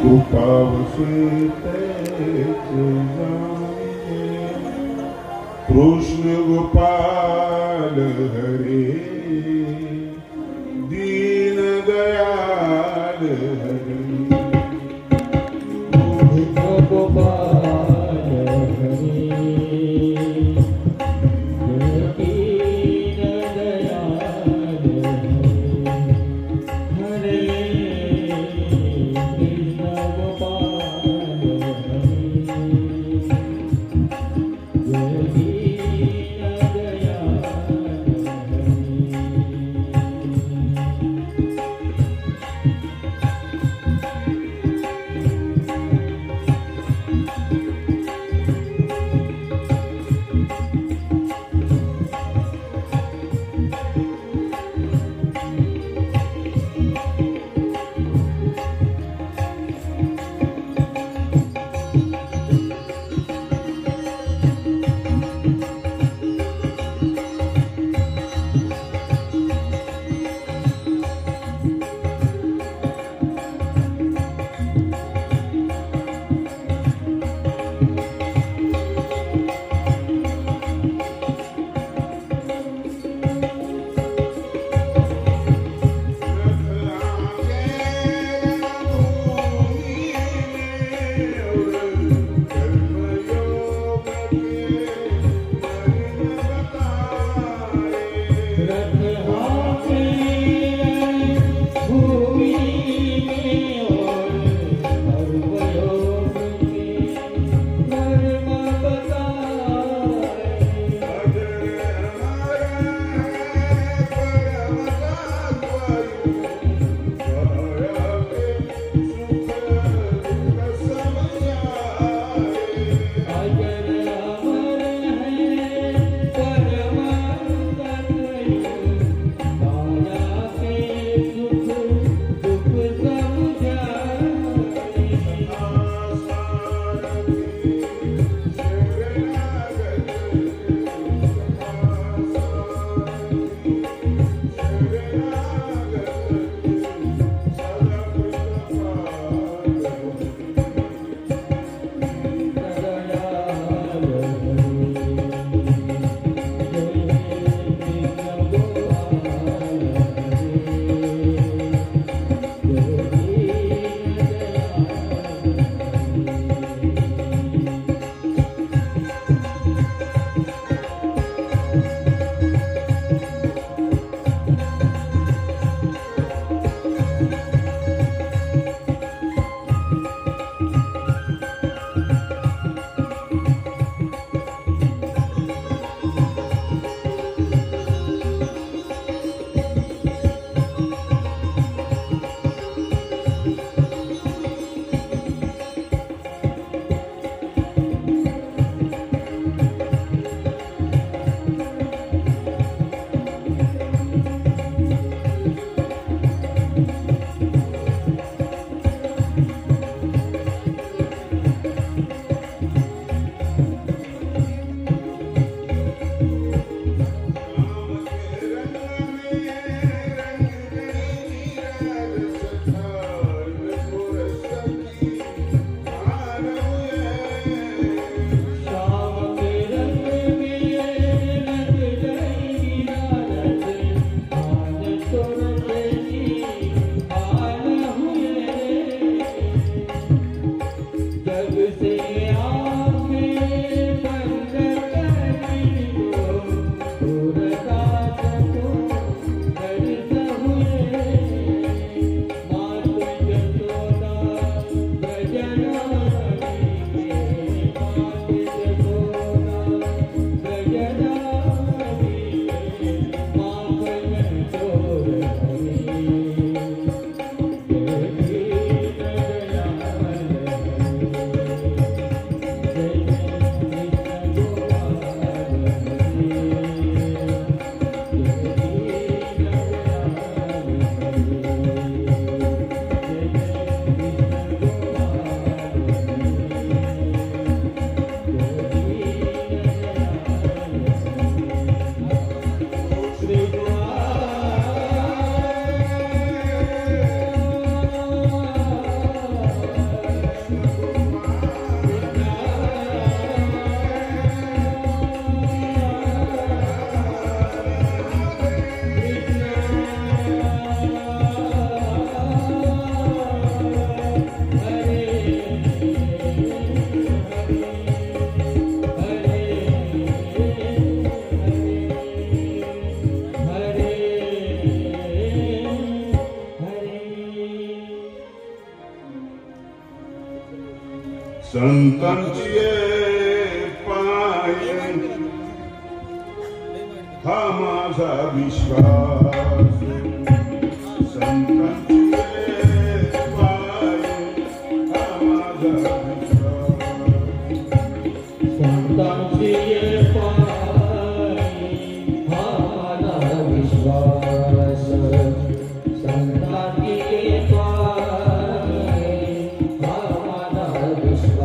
कृपावसे कृष्ण गोपाल हरे दीन दयाल हरे कृष्ण गोपाल हरे दीन दयाल हरे कृष्ण गोपाल हरे दीन दयाल संतांची पाय हा माझा विश्वास संतांची पाय हा माझा विश्वास संतांची पाय हा माझा विश्वास संतांची पाय हा माझा विश्वास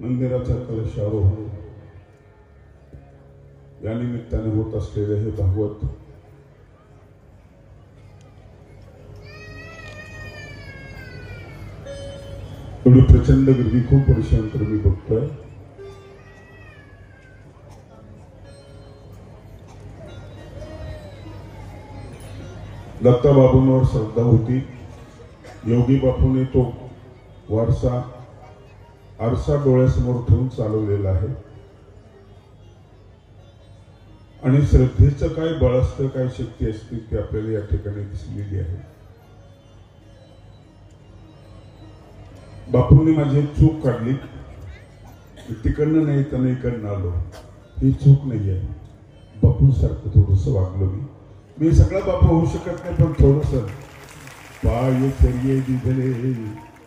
मंदिराचा कलशारोहण या निमित्ताने होत असलेले हे भागवत एवढी प्रचंड गर्दी खूप वर्षांतर मी बघतोय. दत्ता बाबूंवर श्रद्धा होती. योगी बापूने तो वारसा आरसा डोळ्यासमोर ठेवून चालवलेला आहे आणि श्रद्धेचं काय बळ असतं, काय शक्ती असते ती आपल्याला या ठिकाणी दिसलेली आहे. बापूंनी माझी एक चूक काढली, तिकडनं नाही तर इकडनं आलो, ही चूक नाही आहे. बापूंसारखं थोडस वागलो मी सगळा बापू होऊ शकत नाही, पण थोडस पाय चर्ये दिधले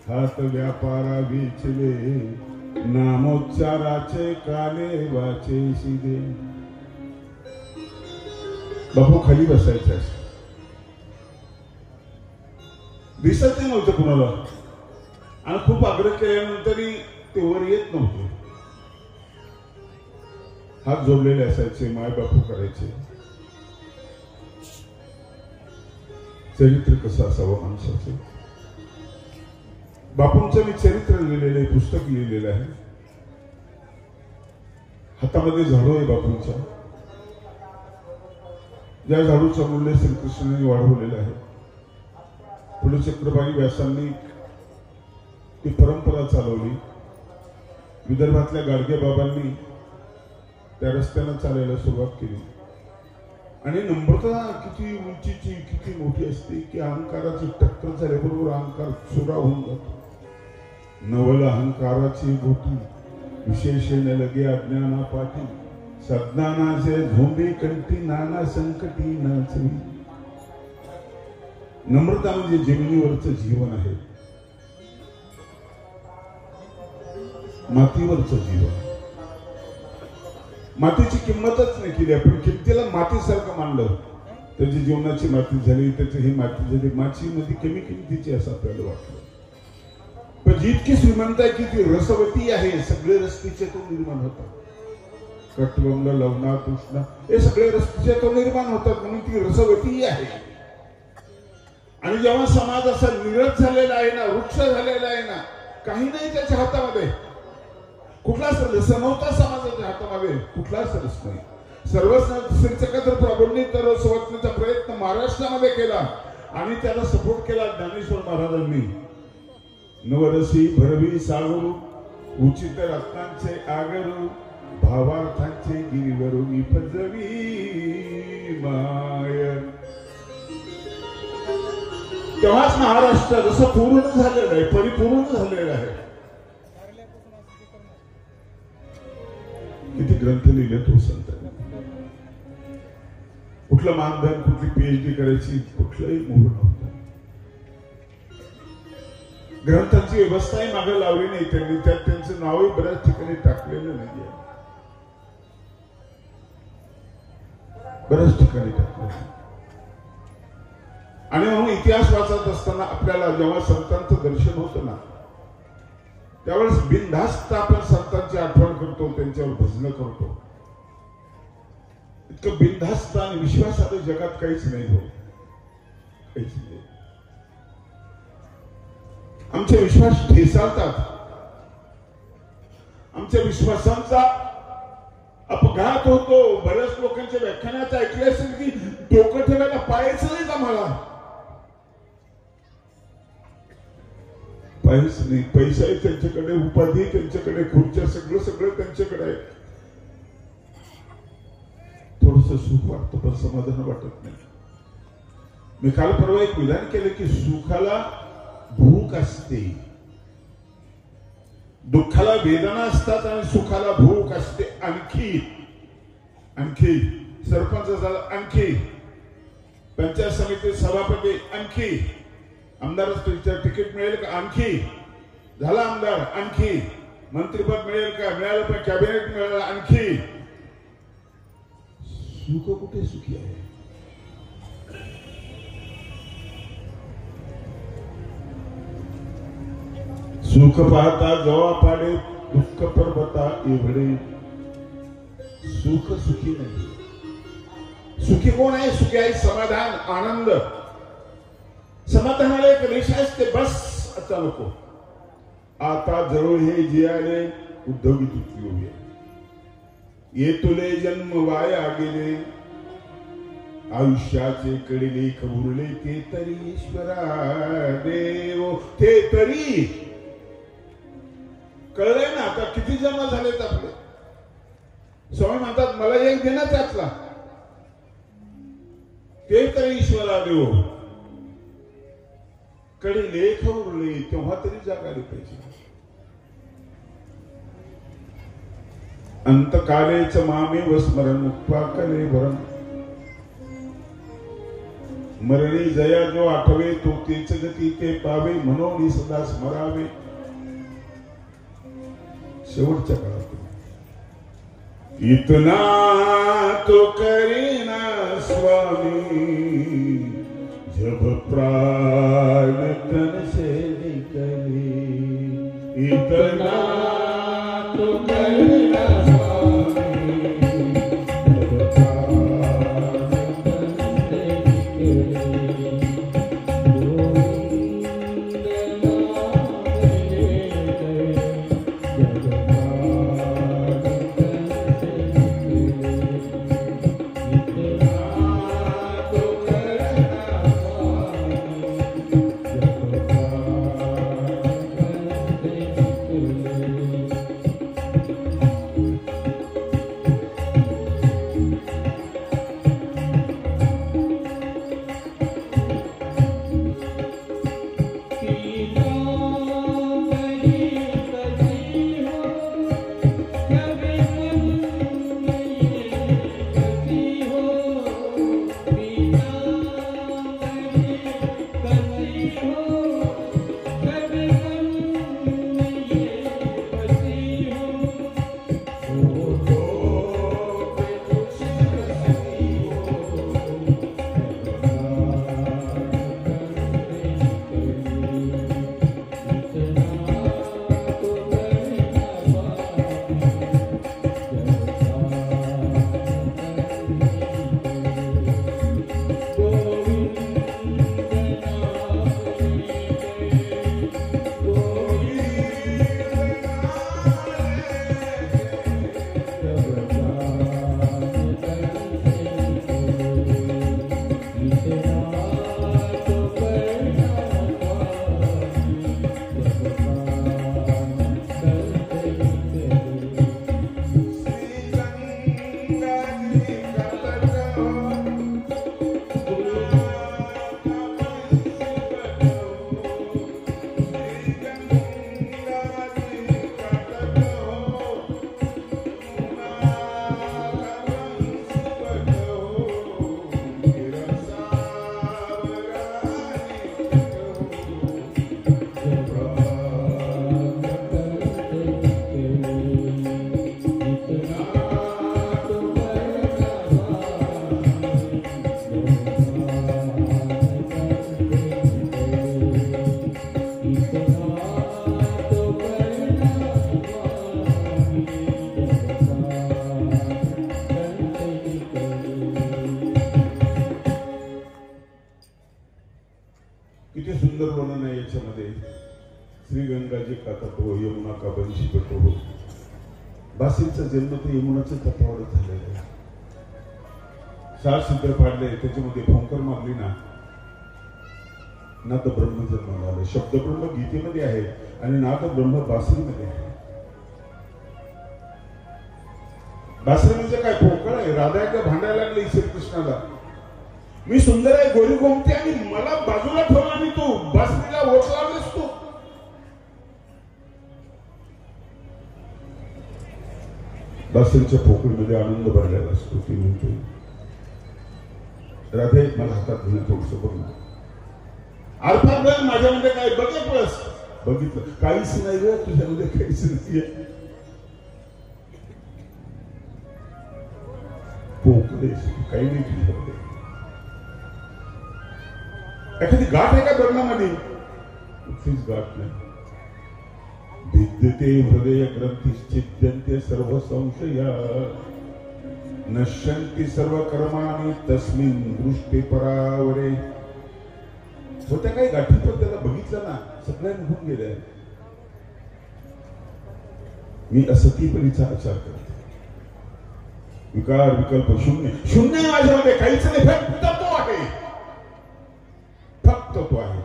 हात व्यापारा विचले नामोच्चाराचे काले वाचे शिदे. बापू खाली बसायचे दिसत नव्हतं कुणाला आणि खूप आग्रह केल्यानंतरही ते वर येत नव्हते. हात जोडलेले असायचे, माय बापू करायचे. चरित्र कसं असावं माणसाचं. बापूंचं मी चरित्र लिहिलेलं आहे, पुस्तक लिहिलेलं आहे. हातामध्ये झाडू आहे बापूंच्या. या झाडूचं मूल्य श्रीकृष्णाने वाढवलेलं आहे. पुढे चक्रपाणी व्यासांनी ती परंपरा चालवली. विदर्भातल्या गाडगे बाबांनी त्या रस्त्यानं चालायला सुरुवात केली. आणि नम्रता किती उंचीची, किती मोठी असते की अहंकाराची टक्कर झाल्याबरोबर अहंकार चुरा होऊन जातो. नवल अहंकाराची गोटी विशेषण लगे अज्ञाना पाठी, सज्ञानाचे झोंबे कंठी नाना संकटी नाचवी. नम्रता म्हणजे जमिनीवरचं जीवन आहे, मातीवरचं जीवन. मातीची किंमतच नाही केली आपण. किमतीला मातीसारखं मानलं, त्याची जीवनाची माती झाली, त्याची ही माती झाली. मातीमध्ये कमी किमतीची असं आपल्याला वाटलं. पण जितकी श्रीमंत आहे की ती रसवती आहे. सगळे रस तिच्यातून निर्माण होतात. कटवंग, लवणा, कृष्णा हे सगळे रस तिच्यातून निर्माण होतात, म्हणून ती रसवती आहे. आणि जेव्हा समाज असा निरस झालेला आहे ना, वृक्ष झालेला आहे ना, काही नाही त्याच्या हातामध्ये. कुठलाच रस नव्हता समाजाच्या हातामध्ये, कुठलाच रस नाही. सर्वच श्रीचक्र प्राबल्य तर रसवटण्याचा प्रयत्न महाराष्ट्रामध्ये केला आणि त्याला सपोर्ट केला ज्ञानेश्वर महाराजांनी. नवरसी भरवी सागरू, उचित रत्नांचे आगरू, भावार्थांचे गिरीवरून फजवी माय. तेव्हाच महाराष्ट्र जसं पूर्ण झालेलं आहे, परिपूर्ण झालेलं आहे. किती ग्रंथ लिहिले तो संतांनी. कुठलं मानधन, कुठली पीएचडी करायची कुठलंही मोह नव्हतं. ग्रंथांची व्यवस्थाही मागे लावली नाही त्यांनी. त्यात त्यांचं नावही बऱ्याच ठिकाणी टाकलेलं नाहीये, बऱ्याच ठिकाणी टाकलेलं. आणि म्हणून इतिहास वाचत असताना आपल्याला जेव्हा संतांचं दर्शन होतं ना, त्यावेळेस बिनधास्त आपण संतांची आठवण करतो, त्यांच्यावर भजन करतो. इतकं बिनधास्त आणि विश्वासाने जगात काहीच नाही हो, काहीच नाही. आमचे विश्वास ठेचाळतात. आमच्या विश्वासांचा अपघात होतो. बऱ्याच लोकांच्या व्याख्यानात ऐकले असेल की डोकं ठेवायला पायच नाही आम्हाला. पायच नाही. पैसा आहे त्यांच्याकडे, उपाधी त्यांच्याकडे, खुर्च्या, सगळं सगळं त्यांच्याकडे आहे. थोडस सुख वाटतं पण समाधान वाटत नाही. मी काल परवा एक विधान केलं की सुखाला भूक असते, दुःखाला वेदना असतात आणि सुखाला भूक असते. आणखी आणखी सरपंच झाला, आणखी पंचायत समिती सभापती, आणखी आमदाराचं तिकीट मिळेल का, आणखी झाला आमदार, आणखी मंत्रिपद मिळेल का, मिळालं पण कॅबिनेट मिळालं, आणखी. सुख कुठे सुखी आहे? सुख पाहता जवा पाडे, दुःख पर्वता एवढे. सुख सुखी नाही. सुखी कोण आहे? सुखी आहे समाधान, आनंद. समाधानाला एक रेषा असते, बस आता नको. आता जवळ हे जे आले उद्योगी तुटली होऊया. ये तुले जन्म वाया गेले, आयुष्याचे कडेले खबुरले, ते तरी ईश्वरा देव, ते तरी कळलंय ना. आता किती जन्म झालेत आपले. स्वामी म्हणतात मला एक देना त्यातला, ते तरी ईश्वरा देव. कडे लेख उरले तेव्हा तरी जागायला पाहिजे. अंतकालेच मामे वस्मरण मुक्पाकले भरण. मरणी जया जो आठवे, तो तेच गती ते पावे, म्हणून सदा स्मरावे. शेवटच्या काळात इतना तो करीना स्वामी, जब प्राण तन से निकले. इतना तो करीना स्वामी, जब प्राण तन से निकले. श्रीगंगाजी का तट हो, यमुना का बंशी तट हो. बासींचा जन्म तर यमुनाच्या तटावरच झालेला आहे. 6 सूत्र पाडले, त्याच्यामध्ये फोंकर मारली ना नाद ब्रह्म जन्माला आले. शब्द ब्रह्म गीतेमध्ये आहे आणि नाद ब्रह्म बासरीमध्ये आहे. बासरी म्हणजे काय? पोकळ आहे. राधा एकदा भांडायला लागली श्रीकृष्णाला, मी सुंदर आहे, गोरी गोमती, आणि मला बाजूला ठेवला आणि तू बासरीला ओठ लावलीस तू. बासरीच्या पोकळीमध्ये आनंद भरलेला असतो. ती म्हणते, राधे मला हातात घेऊन थोडस बघ ना. अर्थात बघ माझ्यामध्ये काय बघितलंस? बघितलं, काहीच नाही रे तुझ्यामध्ये, काहीच नाहीये. पोकळे काही नाही तुझ्यामध्ये. एखादी गाठ आहे का बर्णामध्ये? कुठलीच गाठ नाही. भिद्यते हृदय ग्रंथीश्चिद्यन्ते सर्व संशया नश्यन्ति सर्व कर्माणि तस्मिन् दृष्टे परावरे. होत्या काही गाठी पण त्याला बघितलं ना, सगळ्या निघून गेल्या. मी असतीपरीचा आचार करते. विकार विकल्प शून्य, शून्य माझ्यामध्ये काहीच नाही. फक्त तो आहे, फक्त तो आहे.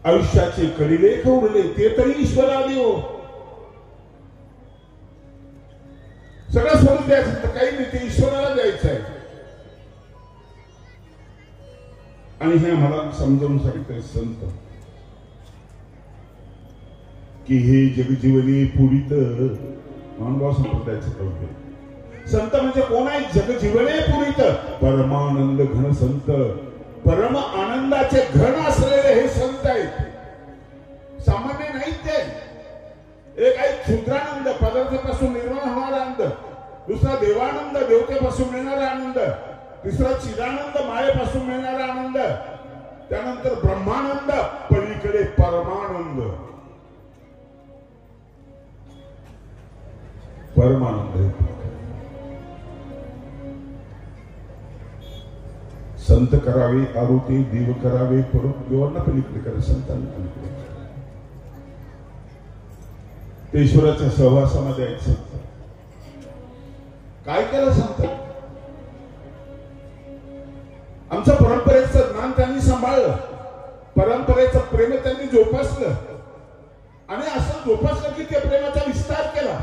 आयुष्याचे कलिलेख उरले ते तरी ईश्वरा देव. सगळं सोडून द्यायचं तर काही नाही, ते ईश्वराला द्यायचं आहे. आणि हे आम्हाला समजावून सांगितलंय संत की हे जगजीवनी पुरीत मानभाव संप्रदायाचं कव्य. संत म्हणजे कोण आहे? जगजीवने पुरीत परमानंद घन संत, परम आनंदाचे घन असलेले हे संत आहेत. सामान्य नाहीत ते. एक आहे क्षुद्रानंद, पदार्थापासून निर्माण होणारा आनंद. दुसरा देवानंद, देवतेपासून मिळणारा आनंद. तिसरा चिदानंद, मायेपासून मिळणारा आनंद. त्यानंतर ब्रह्मानंद, पलीकडे परमानंद. परमानंद संत करावे आरोते, देव करावे परो. देवांना पलीकडे करा, संतांना पलीकडे. ते ईश्वराच्या सहवासामध्ये आहेत संत. काय केलं संत? आमच्या परंपरेचं ज्ञान त्यांनी सांभाळलं, परंपरेचं प्रेम त्यांनी जोपासलं, आणि असं जोपासलं की त्या प्रेमाचा विस्तार केला.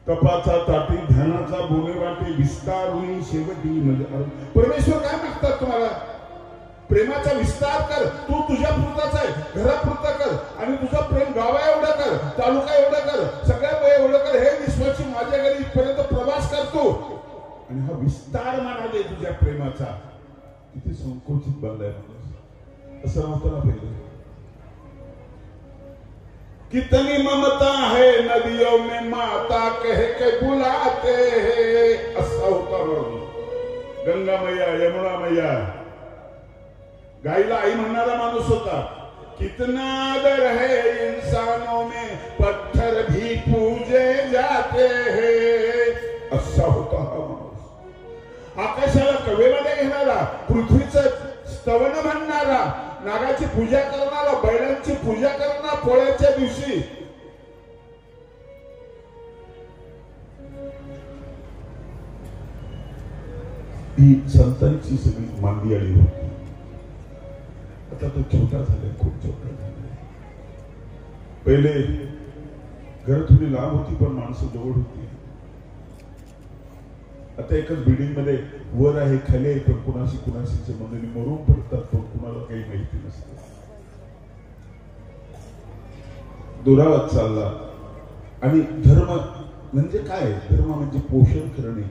तपाचा ताटी ध्यानाचा बोले वाटे विस्तारुनी शेवटी. म्हणजे परमेश्वर काय मागतात तुम्हाला? प्रेमाचा विस्तार कर. तू तुझ्या पुरताच आहे, घरापुरता कर, आणि तुझं प्रेम गावा एवढं कर, तालुका एवढं कर, सगळ्या एवढं कर. हे विश्वाची माझ्या घरी इथपर्यंत प्रवास करतो. आणि हा विस्तार मानाले तुझ्या प्रेमाचा. किती संकोचित बनलाय माणूस. असं नव्हतं ना पहिले. कितनी ममता है नदियों में माता कह के बुलाते हैं. असा होता गंगा मैया, यमुना मैया. गाईला आई म्हणणारा माणूस होता. कितना आदर है इंसानों में, पत्थर भी पूजे जाते हैं. असा होता हा माणूस. आकाशाला कवेमध्ये घेणारा, पृथ्वीचं स्तवन म्हणणारा, नागाची पूजा करणारा, बैलांची पूजा करणारा पोळ्याच्या दिवशी. ही संतांची सगळी मांदी आली होती. आता तो छोटा झालाय, खूप छोटा झालाय. पहिले घर थोडी लांब होती पण माणसं जवळ होती. आता एकच बिल्डिंग मध्ये वर आहे, खाली आहे, पण कुणाशी मंडळी मरून पडतात, पण कुणाला काही माहिती नसते. दुरावत चालला. आणि धर्म म्हणजे काय? धर्म म्हणजे पोषण करणे,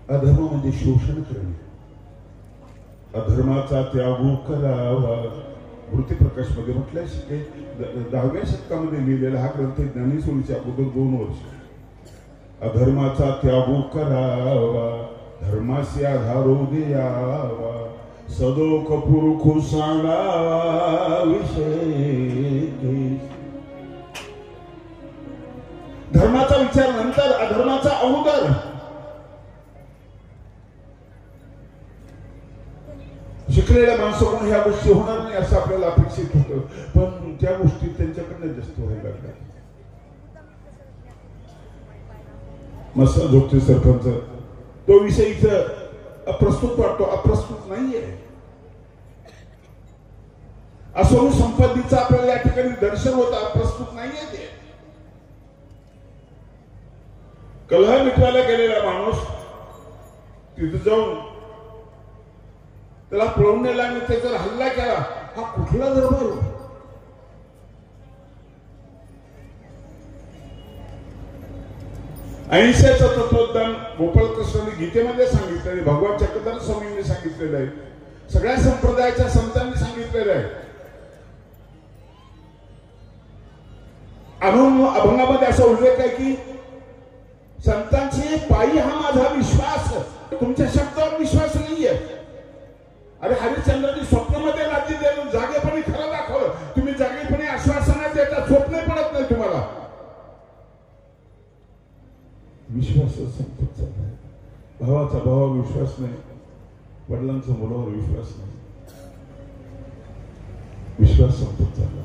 अधर्म म्हणजे शोषण करणे. अधर्माचा त्याग करावा. वृत्तीप्रकाश मध्ये म्हटलंय, 10व्या शतकामध्ये लिहिलेला हा ग्रंथ ज्ञानेश्वरीच्या अगोदर 2 वर्ष. अधर्माचा त्याग करावा, धर्माशी आधारो द्यावा, सदोख पुरुखू सांगावा विषय. धर्माचा विचार नंतर, अधर्माचा अगोदर. शिकलेल्या माणसाकडून ह्या गोष्टी होणार नाही असं आपल्याला अपेक्षित होतं, पण त्या गोष्टी त्यांच्याकडनं जास्त व्हायला लागल्या. मस्त झोपते सरपंच, तो विषय इथं अप्रस्तुत वाटतो, अप्रस्तुत नाहीये. असो संपत्तीचं आपल्याला या ठिकाणी दर्शन होतं, अप्रस्तुत नाहीये ते. कलह मिटवायला गेलेला माणूस तिथे जाऊन त्याला पळवून नेला आणि त्याच्यावर हल्ला केला. हा कुठला दरबार? अहिंसेचं तत्वज्ञान गोपालकृष्णांनी गीतेमध्ये सांगितलेलं आहे, भगवान चक्रधर स्वामींनी सांगितलेलं आहे, सगळ्या संप्रदायाच्या संतांनी सांगितलेलं आहे. अभंगामध्ये असा उल्लेख आहे की संतांचे पायी हा माझा विश्वास, तुमच्या शब्दावर विश्वास नाहीये. अरे हरिश्चंद्रांनी स्वप्नामध्ये राज्य दिलं, जागेपणी खरं दाखवलं. तुम्ही जागेपणी आश्वासना देता, स्वप्न पडत नाही तुम्हाला. विश्वास संपत चाललाय. भावाचा भावावर विश्वास नाही, वडिलांचा मुलावर विश्वास नाही, विश्वास संपत चालला.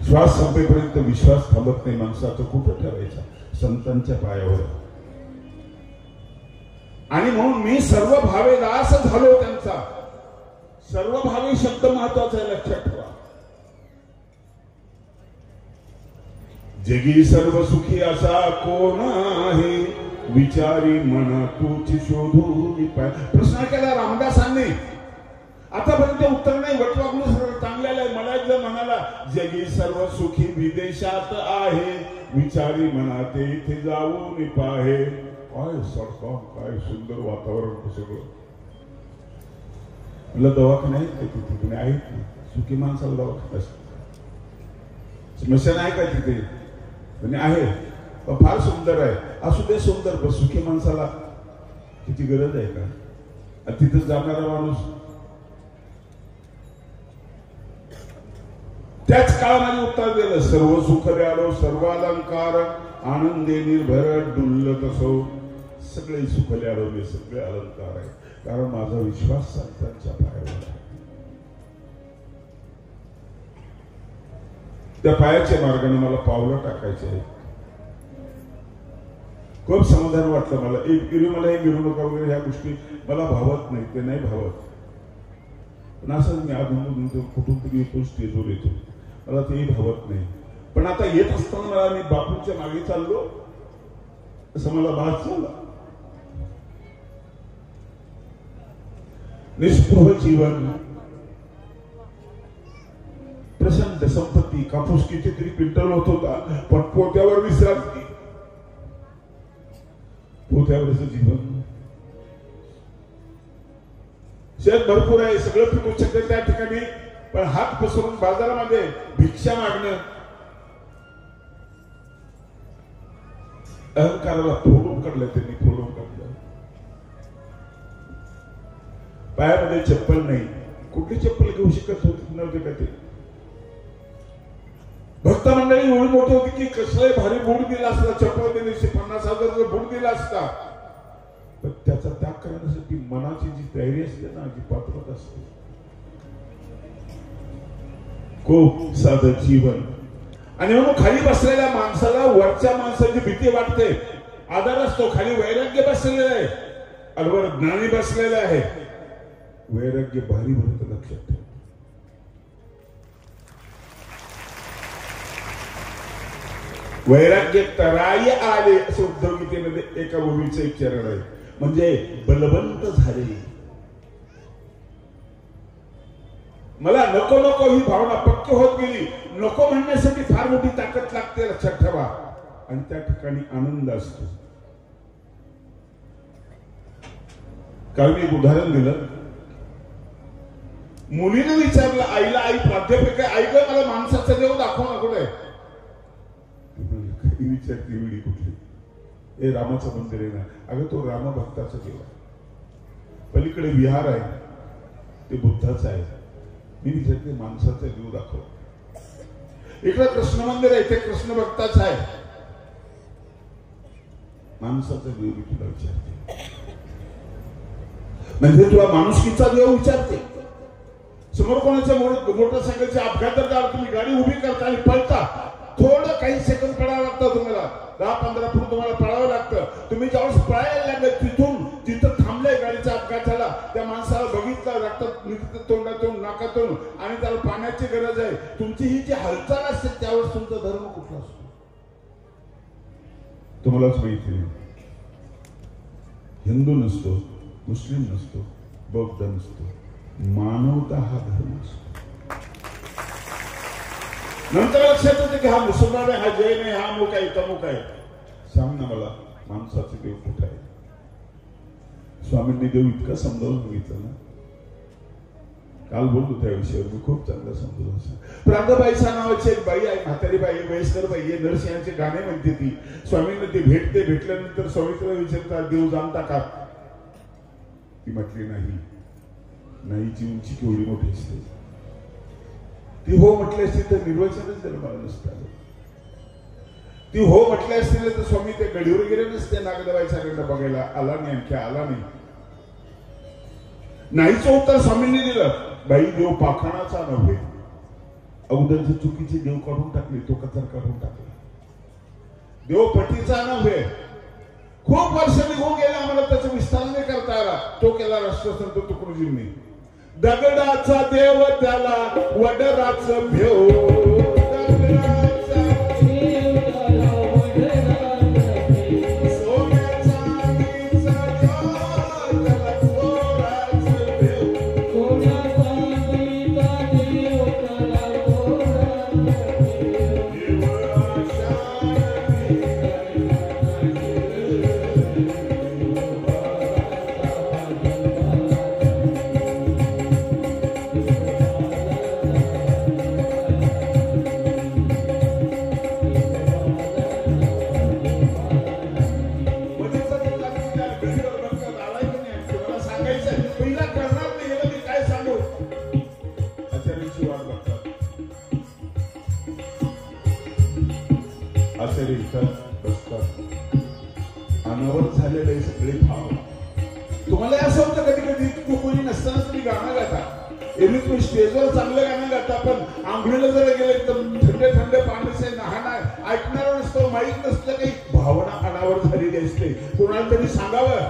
श्वास संपेपर्यंत विश्वास थांबत नाही माणसाचा. कुठं ठेवायचा? संतांच्या पायावर. आणि म्हणून मी सर्व भावे दास झालो त्यांचा. सर्व भावे शब्द महत्वाचा आहे, लक्षात ठेवा. जगी सर्व सुखी असा कोण आहे, विचारी मना तूची शोधून पाय. प्रश्न केला रामदासांनी, आतापर्यंत उत्तर नाही. वटवागणू सर्व चांगल्याला आहे. मला जर म्हणाला जगी सर्व सुखी विदेशात आहे, विचारी मना ते इथे जाऊन पाहे. काय सडका, काय सुंदर वातावरण सगळं. मला दवाखाने आहेत का तिथे? कुणी आहेत? सुखी माणसाला दवाखाना असतो. स्मशान आहे का तिथे? म्हणजे आहे, पण फार सुंदर आहे. असू दे सुंदर, पण सुखी माणसाला किती गरज आहे का? तिथं जाणारा माणूस त्याच काळामध्ये उत्तर दिलं, सर्व सुख द्यालो, सर्व अलंकार, आनंदे निर्भर डुल्लत असो. सगळे सुख द्यालो मी, सगळे अलंकार आहे, कारण माझा विश्वास संतांच्या पायावर आहे. त्या पायाच्या मार्गाने मला पावलं टाकायचे आहे. खूप समाधान वाटलं मला. एक मला हे मिरवणुका वगैरे ह्या गोष्टी मला भावत नाही, ते नाही भावत. पण असंच मी अजून कुठून तरी येतो, स्टेजवर येतो, मला तेही भावत नाही. पण आता येत असताना मला मी बापूंच्या मागे चाललो असं मला भास झाला. निस्पृह जीवन, प्रसन्न संपत्ती. कापूस कितीतरी क्विंटल होत होता, पण पोत्यावर विश्रांती, पोत्यावरच जीवन. शेत भरपूर आहे, सगळं पिकू शकते त्या ठिकाणी, पण हात पसरून बाजारामध्ये भिक्षा मागणं, अहंकाराला फोडून काढलं त्यांनी, फोडून काढलं. पायामध्ये चप्पल नाही, कुठली चप्पल घेऊ शकत नव्हते का ते? भक्त मंडळी एवढी मोठी होती की कसलाही भारी बूट दिला असता, चप्पल दिली, 50,000 बूट दिला असता, पण त्याचा त्याग करण्यासाठी मनाची जी तयारी असते ना, जी पात्रता असते. खूप साधं जीवन. आणि म्हणून खाली बसलेल्या माणसाला वरच्या माणसाची भीती वाटते, आदर असतो. खाली वैराग्य बसलेलं आहे, अलवर ज्ञानी बसलेलं आहे. वैराग्य भारी भरत, लक्षात ठेव. वैराग्य तराई आले असं उद्धव गीतेमध्ये एका ओळीचं एक चरण आहे. म्हणजे बलवंत झाले. मला नको नको ही भावना पक्की होत गेली. नको म्हणण्यासाठी फार मोठी ताकद लागते, लक्षात ठेवा. आणि त्या ठिकाणी आनंद असतो. काल मी एक उदाहरण दिलं. मुलीने विचारलं आईला, आई प्राध्यापक आहे, आई ग मला माणसाचा देव दाखव ना कुठे. विचारती वेळी कुठली? हे रामाचं मंदिर आहे ना. अगं तो राम भक्ताचा देव आहे. पलीकडे विहार आहे, ते बुद्धाचं आहे. मी विचारते माणसाचा देव दाखव. इकडे कृष्ण मंदिर आहे, ते कृष्ण भक्ताचं आहे. माणसाचा देव मी तुला विचारते. म्हणजे तुला माणुसकीचा देव विचारते. समोर कोणाच्या मोटरसायकलच्या अपघात जर तुम्ही गाडी उभी करता आणि पळता, थोडं काही सेकंद पळावं लागतं तुम्हाला, 10-15 फूट तुम्हाला पळावं लागतं. तुम्ही ज्यावेळेस पळायला लागले तिथून जिथं थांबलंय गाडीचा अपघात झाला, त्या माणसाला बघितलं, रक्त निघतं तोंडातून नाकातून आणि त्याला पाण्याची गरज आहे. तुमची ही जी हालचाल असते त्यावेळेस तुमचा धर्म कुठला असतो तुम्हालाच माहिती नाही. हिंदू नसतो, मुस्लिम नसतो, बौद्ध नसतो, मानवता हा धर्म असतो. नंतर लक्षात येते की हा मुसलमान आहे, हा जैन आहे, हा अमुक आहे, तमुक आहे. सांग ना मला, माणसाचे देव कुठे आहे? स्वामींनी देव इतका समजावून सांगितलं ना. काल बोलतो त्या विषयावर मी, खूप चांगला समजावून. प्रांतबाईसा नावाची एक बाई आहे, म्हातारी बाई, वयस्कर बाई आहे, नरसिंहाचे गाणे म्हणते ती. स्वामींना ती भेटल्यानंतर स्वामीला विचारतात देव जाणता का? ती म्हटली नाही. नाहीची उंची केवढी मोठी असते. ती हो म्हटली असती तर निर्वचनच जन्माला नसतं. ती हो म्हटली असती तर स्वामी ते गडीवर गेले नसते, नागदेवाच्या बघायला आला नाही, आणखी आला नाही. नाहीचं उत्तर स्वामींनी दिलं. बाई देव पाखाणाचा नव्हे, अगोदरचे चुकीचे देव काढून टाकले, तो कचरा काढून टाकला. देव पटीचा नव्हे. खूप वर्ष निघून गेले, आम्हाला त्याचा विस्तार नाही करता आला. तो केला राष्ट्रसंत तुकडोजींनी. दगडाचा देव त्याला वडराचं भेव, अनावर झालेले सगळे भाव. तुम्हाला असं होतं कधी कधी तू कोणी नसताना तुम्ही गाणं गाता, एरवी तुम्ही स्टेजवर चांगलं गाणं गाता, पण आंघोळीला जर गेले एकदम थंड पाण्याचे नाहणार ऐकणार नसतो, माहीत नसतं, काही भावना अनावर झालेली असते. कोणाला तरी सांगावं.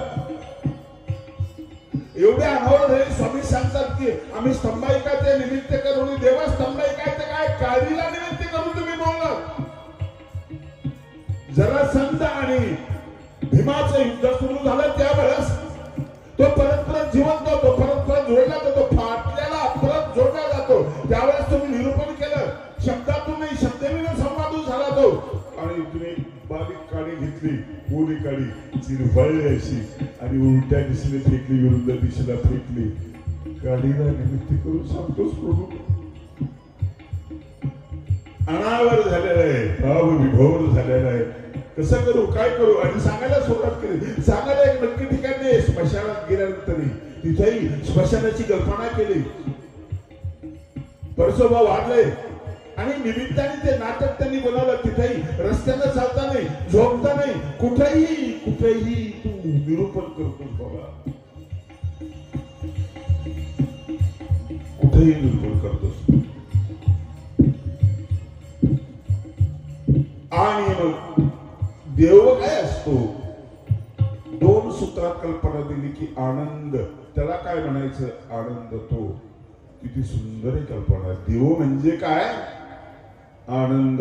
एवढे अनावर झाले. स्वामी सांगतात की आम्ही स्तंभायकाचे निमित्त करून, देवा स्तंभायकाचे काय काळीला निमित्त करून तुम्ही बोललात. जरासंध आणि भीमाचं युद्ध सुरू झालं त्यावेळेस तो परत जिवंत होतो, परत जोडला जातो, फाटल्याला परत जोडला जातो. त्यावेळेस तुम्ही निरूपण केलं, शब्दातून नाही शब्दविना संवाद झाला तो. आणि तुम्ही बारीक काडी घेतली, ओली काडी चिरफळली अशी आणि उलट्या दिशेने फेकली, विरुद्ध दिशेला फेकली. काडीला निमित्त करून सांगतोच प्रभू अनावर झालेला आहे, भाव विभोर झालेला आहे. कसं करू, काय करू? आणि सांगायला सुरुवात केली. सांगायला एक नक्की ठिकाण नाही, स्मशानात गेल्यानंतरही तिथेही स्मशानाची कल्पना केली. परसोबा वाढले आणि निमित्ताने ते नाटक त्यांनी बनवलं. तिथेही रस्त्यानं चालता नाही, झोपता नाही, कुठेही तू निरूपण करतोस बाबा, कुठेही निरूपण करतोस. आणि मग देव काय असतो? 2 सूत्रात कल्पना दिली की आनंद. त्याला काय म्हणायचं? आनंद. तो किती सुंदर आहे कल्पना. देव म्हणजे काय? आनंद.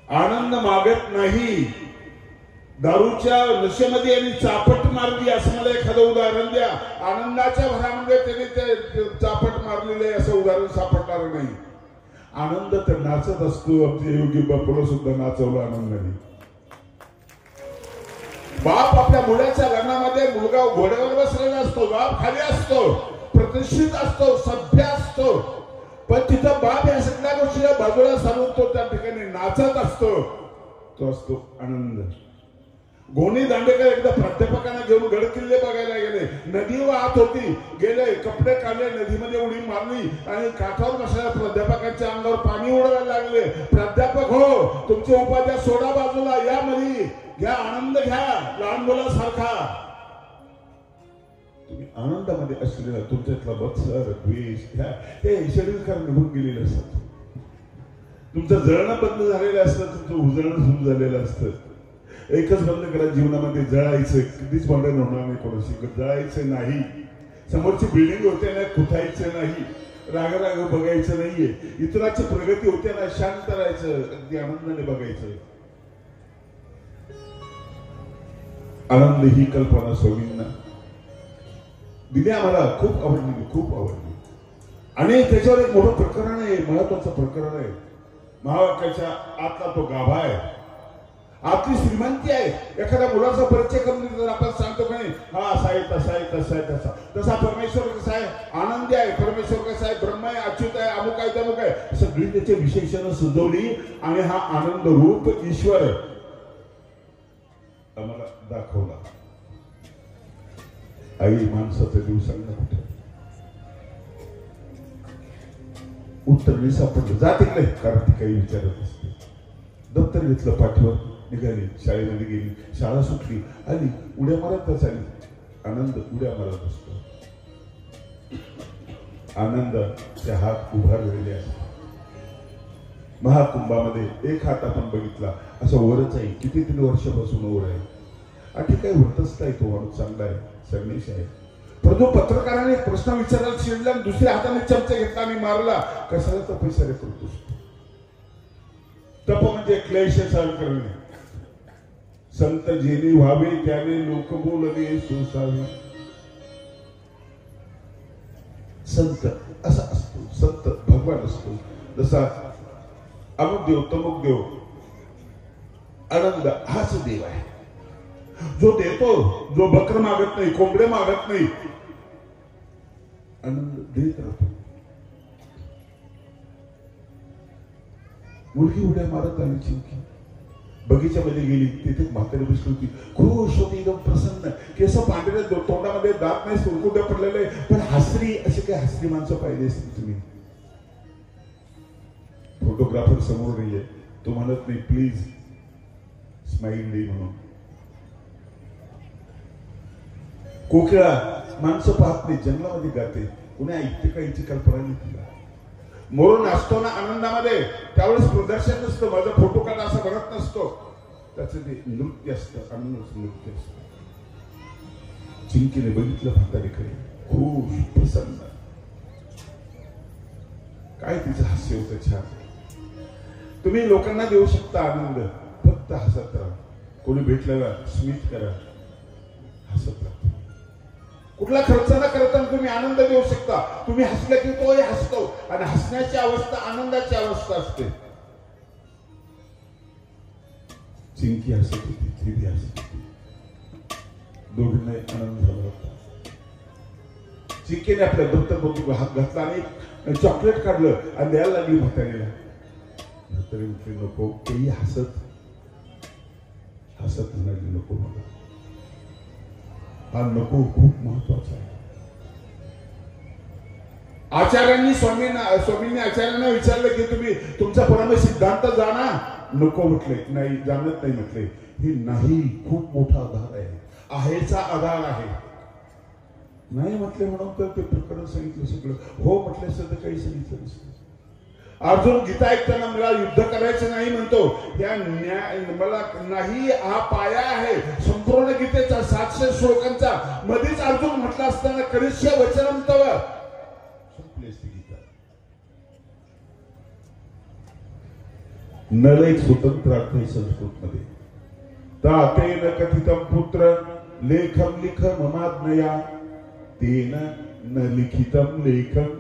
आनंद मागत नाही. दारूच्या नशेमध्ये यांनी चापट मारली असं मला एखादं उदाहरण द्या. आनंदाच्या भरामध्ये त्यांनी ते चापट मारलेले असं उदाहरण सापडणार नाही. आनंद तर नाचत असतो. आमचे योगी बापूला सुद्धा नाचवलं आनंदाने. बाप आपल्या मुलाच्या लग्नामध्ये मुलगा घोड्यावर बसलेला असतो, बाप खाली असतो, प्रतिष्ठित असतो, सभ्य असतो, पण तिथं बाप या सगळ्या गोष्टीला बाजूला सारून तो त्या ठिकाणी नाचत असतो. तो असतो आनंद. गोनी दांडेकर एकदा प्राध्यापकांना घेऊन गड किल्ले बघायला गेले. नदी वाहत होती, गेले, कपडे काढले, नदीमध्ये उडी मारली आणि काठावर बसलेल्या प्राध्यापकांच्या अंगावर पाणी उडवायला लागले. प्राध्यापक हो, तुमचे उपाध्याय सोडा बाजूला, या मध्ये घ्या, आनंद घ्या लहान मुलासारखा. आनंदामध्ये असलेला तुमच्यातला मत्सर द्वेष हे शरीरकार निघून गेलेले असतात. तुमचं जळणं बंद झालेलं असतं, तुमचं उजळणं सुरू झालेलं असतं. एकच बंद करा जीवनामध्ये, जळायचं. कधीच भांडण होणार नाही कोणाशी, जळायचं नाही. समोरची बिल्डिंग होते ना, कुठायचं नाही, राग बघायचं नाहीये. इतरांची प्रगती होते ना, शांत राहायचं, अगदी आनंदाने बघायचं. आनंद ही कल्पना स्वामींना दिली, आम्हाला खूप आवडली, खूप आवडली. आणि त्याच्यावर एक मोठं प्रकरण आहे, महत्वाचं प्रकरण आहे. महावाक्याच्या आतला तो गाभा आहे, आतली श्रीमंती आहे. एखाद्या मुलाचा परिचय करून दिला तर आपण सांगतो का नाही, हा असा आहे, तसा आहे, तसा आहे, तसा. तसा परमेश्वर कसा आहे, आनंदी आहे. परमेश्वर कसा आहे, ब्रह्म आहे, अच्युत आहे, अमुक आहे, तमुक आहे. सगळी त्याची विशेषणं सुचवली आणि हा आनंद रूप ईश्वर आम्हाला दाखवला. आई माणसाच्या दिवसांना कुठे उत्तर नाही सापडलं. जा तिकडे, कारण ती काही विचारत असते. दप्तर घेतलं पाठीवर, निघाली, शाळेमध्ये गेली. शाळा सुटली, आली, उड्या मारतच आली. आनंद उड्या मारत असतो. आनंदाचे हात उभारलेले आहेत. महाकुंभामध्ये एक हात आपण बघितला, असं वरच आहे. किती 3 वर्षापासून वर आहे. ठीक आहे, वरतच काय, तो माणूस चांगला आहे, संदेश आहे. परंतु पत्रकाराने प्रश्न विचारायला शिरला, दुसऱ्या हाताने चमचा घेतला आणि मारला. कशाला तर पैसा रे करतोस? तप म्हणजे क्लेश सहन करणे. संत जेणे व्हावे त्याने लोक बोलणे सोसावे. संत असा असतो, संत भगवान असतो. जसा अमुक देव तमुक देव, आनंद हाच देव आहे, जो देतो, जो बकर मागत नाही, कोंबडे मागत नाही, आनंद देत राहतो. मुलगी उड्या मारत आली, चिंकी बगीच्यामध्ये गेली. तिथे म्हातारी बसली होती, खुश होती, एकदम प्रसन्न. केस पांढरे, तोंडामध्ये दात नाही, सुरकुट्या पडलेले, पण हसरी. असे काही हसरी माणसं पाहिली असतील तुम्ही. फोटोग्राफर समोर नाहीये, तो म्हणत नाही प्लीज स्माईल दे म्हणून. कोकिळा माणसं पाहत नाही, जंगलामध्ये गाते, कुणी ऐकते का हिची कल्पना नाही तिला. मोर नाचतो ना आनंदामध्ये, त्यावेळेस प्रदर्शन नसतं, माझा फोटो काढा असं म्हणत नसतो. त्याचं ते नृत्य असतं, आनंद नृत्य असतं. चिंकीने बघितलं म्हातारीकडे, खुश, प्रसन्न. काय तिचं हास्य होतं छान. तुम्ही लोकांना देऊ शकता आनंद, फक्त हसत राहा. कोणी भेटल्याला स्मित करा, हसत राहा. कुठला खर्च न करता तुम्ही आनंद देऊ शकता. तुम्ही हसले की तोही हसतो, आणि हसण्याची अवस्था आनंदाची अवस्था असते. चिंकी हसत होती, ती बी हसत होती. दोघींना आनंद झाला होता. चिंकीने आपल्या दप्तर हात घातला आणि चॉकलेट काढलं आणि द्यायला लागली म्हातारीला. म्हातारी म्हटली नको. तेही हसत हसत म्हणाली नको मला, हा नको खूप महत्वाचा आहे. आचार्यांनी स्वामींनी आचार्यांना विचारलं की तुम्ही तुमचा परम सिद्धांत जाणा. नको म्हटले, नाही जाणत नाही म्हटले. ही नाही खूप मोठा आधार आहे, आहेचा आधार आहे. नाही म्हटले म्हणून तर ते प्रकरण सांगितलं सगळं. हो म्हटले सध्या काही सांगितलं नसतं. अर्जुन गीता ऐकताना मला युद्ध करायचं नाही म्हणतो. या मला नाही हा पाया आहे संपूर्ण गीतेचा 700 श्लोकांचा. मध्येच अर्जुन म्हटलं असताना करिष्य वचनम तव संपली असती गीता. नल एक स्वतंत्र अर्थ आहे संस्कृत मध्ये. तातेन कथितम पुत्र लेखम लिख ममाज्ञया तेन न लिखितम लेखम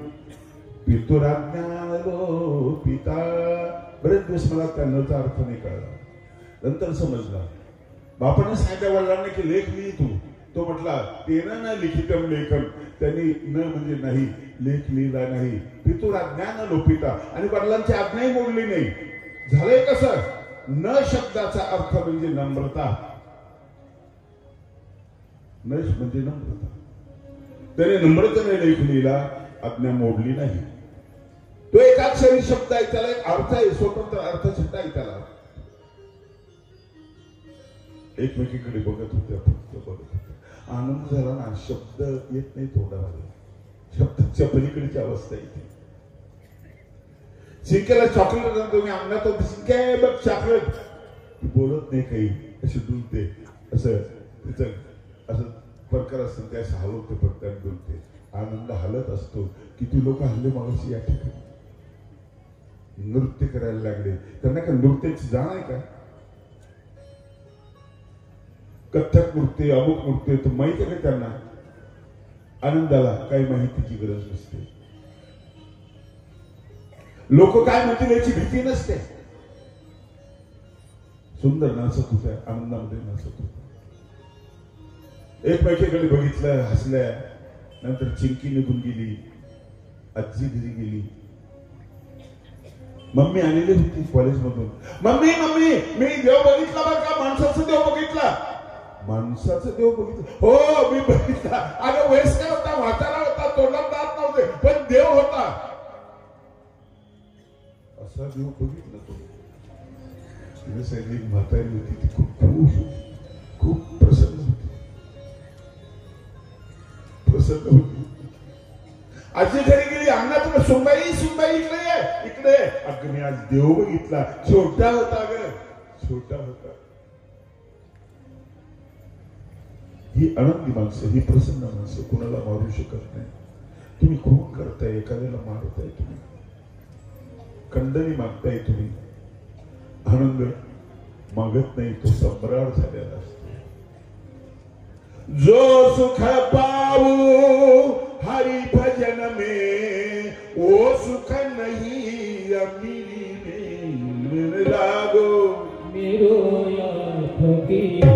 पितुराज्ञालो पिता. बरेच दिवस मला त्या नचा अर्थ नाही कळला. नंतर समजला. बापाने सांगितलं वडिलांना की लेख लिही तू. तो म्हटला तेन न लिखितम लेखम, त्यांनी न म्हणजे नाही, लेख लिहिला नाही. पितुराज्ञा न लोपिता, आणि वडिलांची आज्ञाही मोडली नाही. झालंय कसं? न शब्दाचा अर्थ म्हणजे नम्रता. न म्हणजे नम्रता. त्याने नम्रतेने लेख लिहिला, आज्ञा मोडली नाही. तो एकाक्षरी शब्द आहे, त्याला एक अर्थ आहे, स्वतंत्र अर्थ छटा आहे त्याला. एकमेकीकडे बघत होत्या, फक्त बघत होत्या. आनंद झाला ना, शब्द येत नाही तोंडामध्ये, शब्दाच्या पलीकडची अवस्था येते. शिंक्याला चॉकलेट आणतो मी अंगणात, शिंक्या बघ चॉकलेट, ती बोलत नाही काही, अशी डुलते, असं तिचं असं प्रकार असतो, त्या हलवते प्रकार डुलते. आनंद हलत असतो. किती लोक हल्ले मागाशी या ठिकाणी नृत्य करायला लागले. त्यांना काय नृत्याची जाण आहे का? कथ्थक नृत्य, अमुक नृत्य तर माहिती आहे का त्यांना? आनंदाला काही माहितीची गरज नसते. लोक काय म्हणतील याची भीती नसते. सुंदर नाचत होत्या, आनंदामध्ये नाचत होत्या. एकमेकीकडे बघितलं, हसल्या. नंतर चिंकी निघून गेली, आजी घरी गेली. मम्मी आलेली होती कॉलेजमधून. मम्मी मम्मी मी देव बघितला बरं का, माणसाचा देव बघितला. माणसाचं देव बघितलं? हो मी बघितला. अगं वयस्कर होता, म्हातारा होता, तोंडात दात नव्हते, पण देव होता. असा देव बघितला तो. तिने सांगितली म्हातारी होती, ती खूप खुश होती, खूप प्रसन्न होती, प्रसन्न होती. आजी घरी गेली, अंगणात सुनबाई सुनबाई इकडे ये, इकडे. अगं मी आज देव बघितला, छोटा होता, ग छोटा होता. ही आनंदी माणसं, ही प्रसन्न माणसं कुणाला मारू शकत नाही. तुम्ही खून करताय, एखाद्याला मारताय, तुम्ही खंडणी मागताय, तुम्ही आनंद मागत नाही, तो सम्राट झालेला असतो. जो सुख पाऊ हरि भजन में, वो सुख नहीं अमीरी में लागो. मेरो या फकीर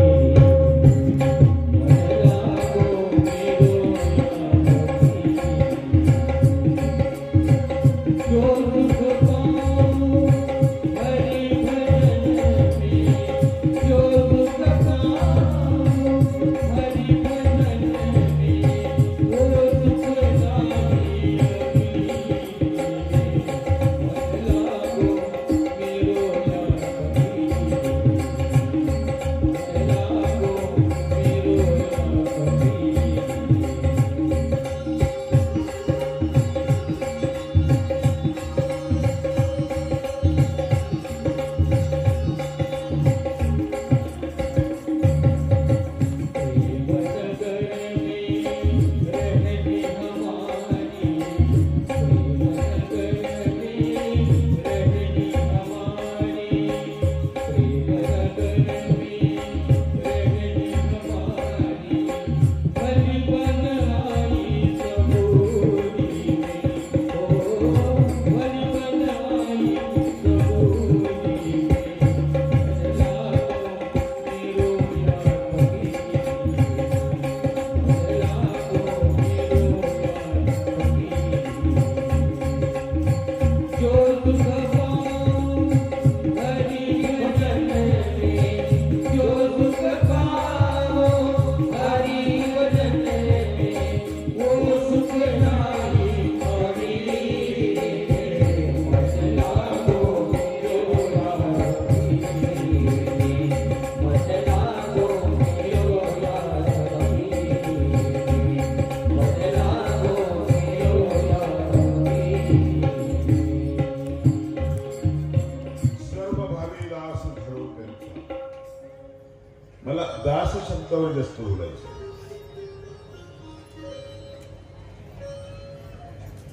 मला दास शब्दावर जास्त बोलायचं.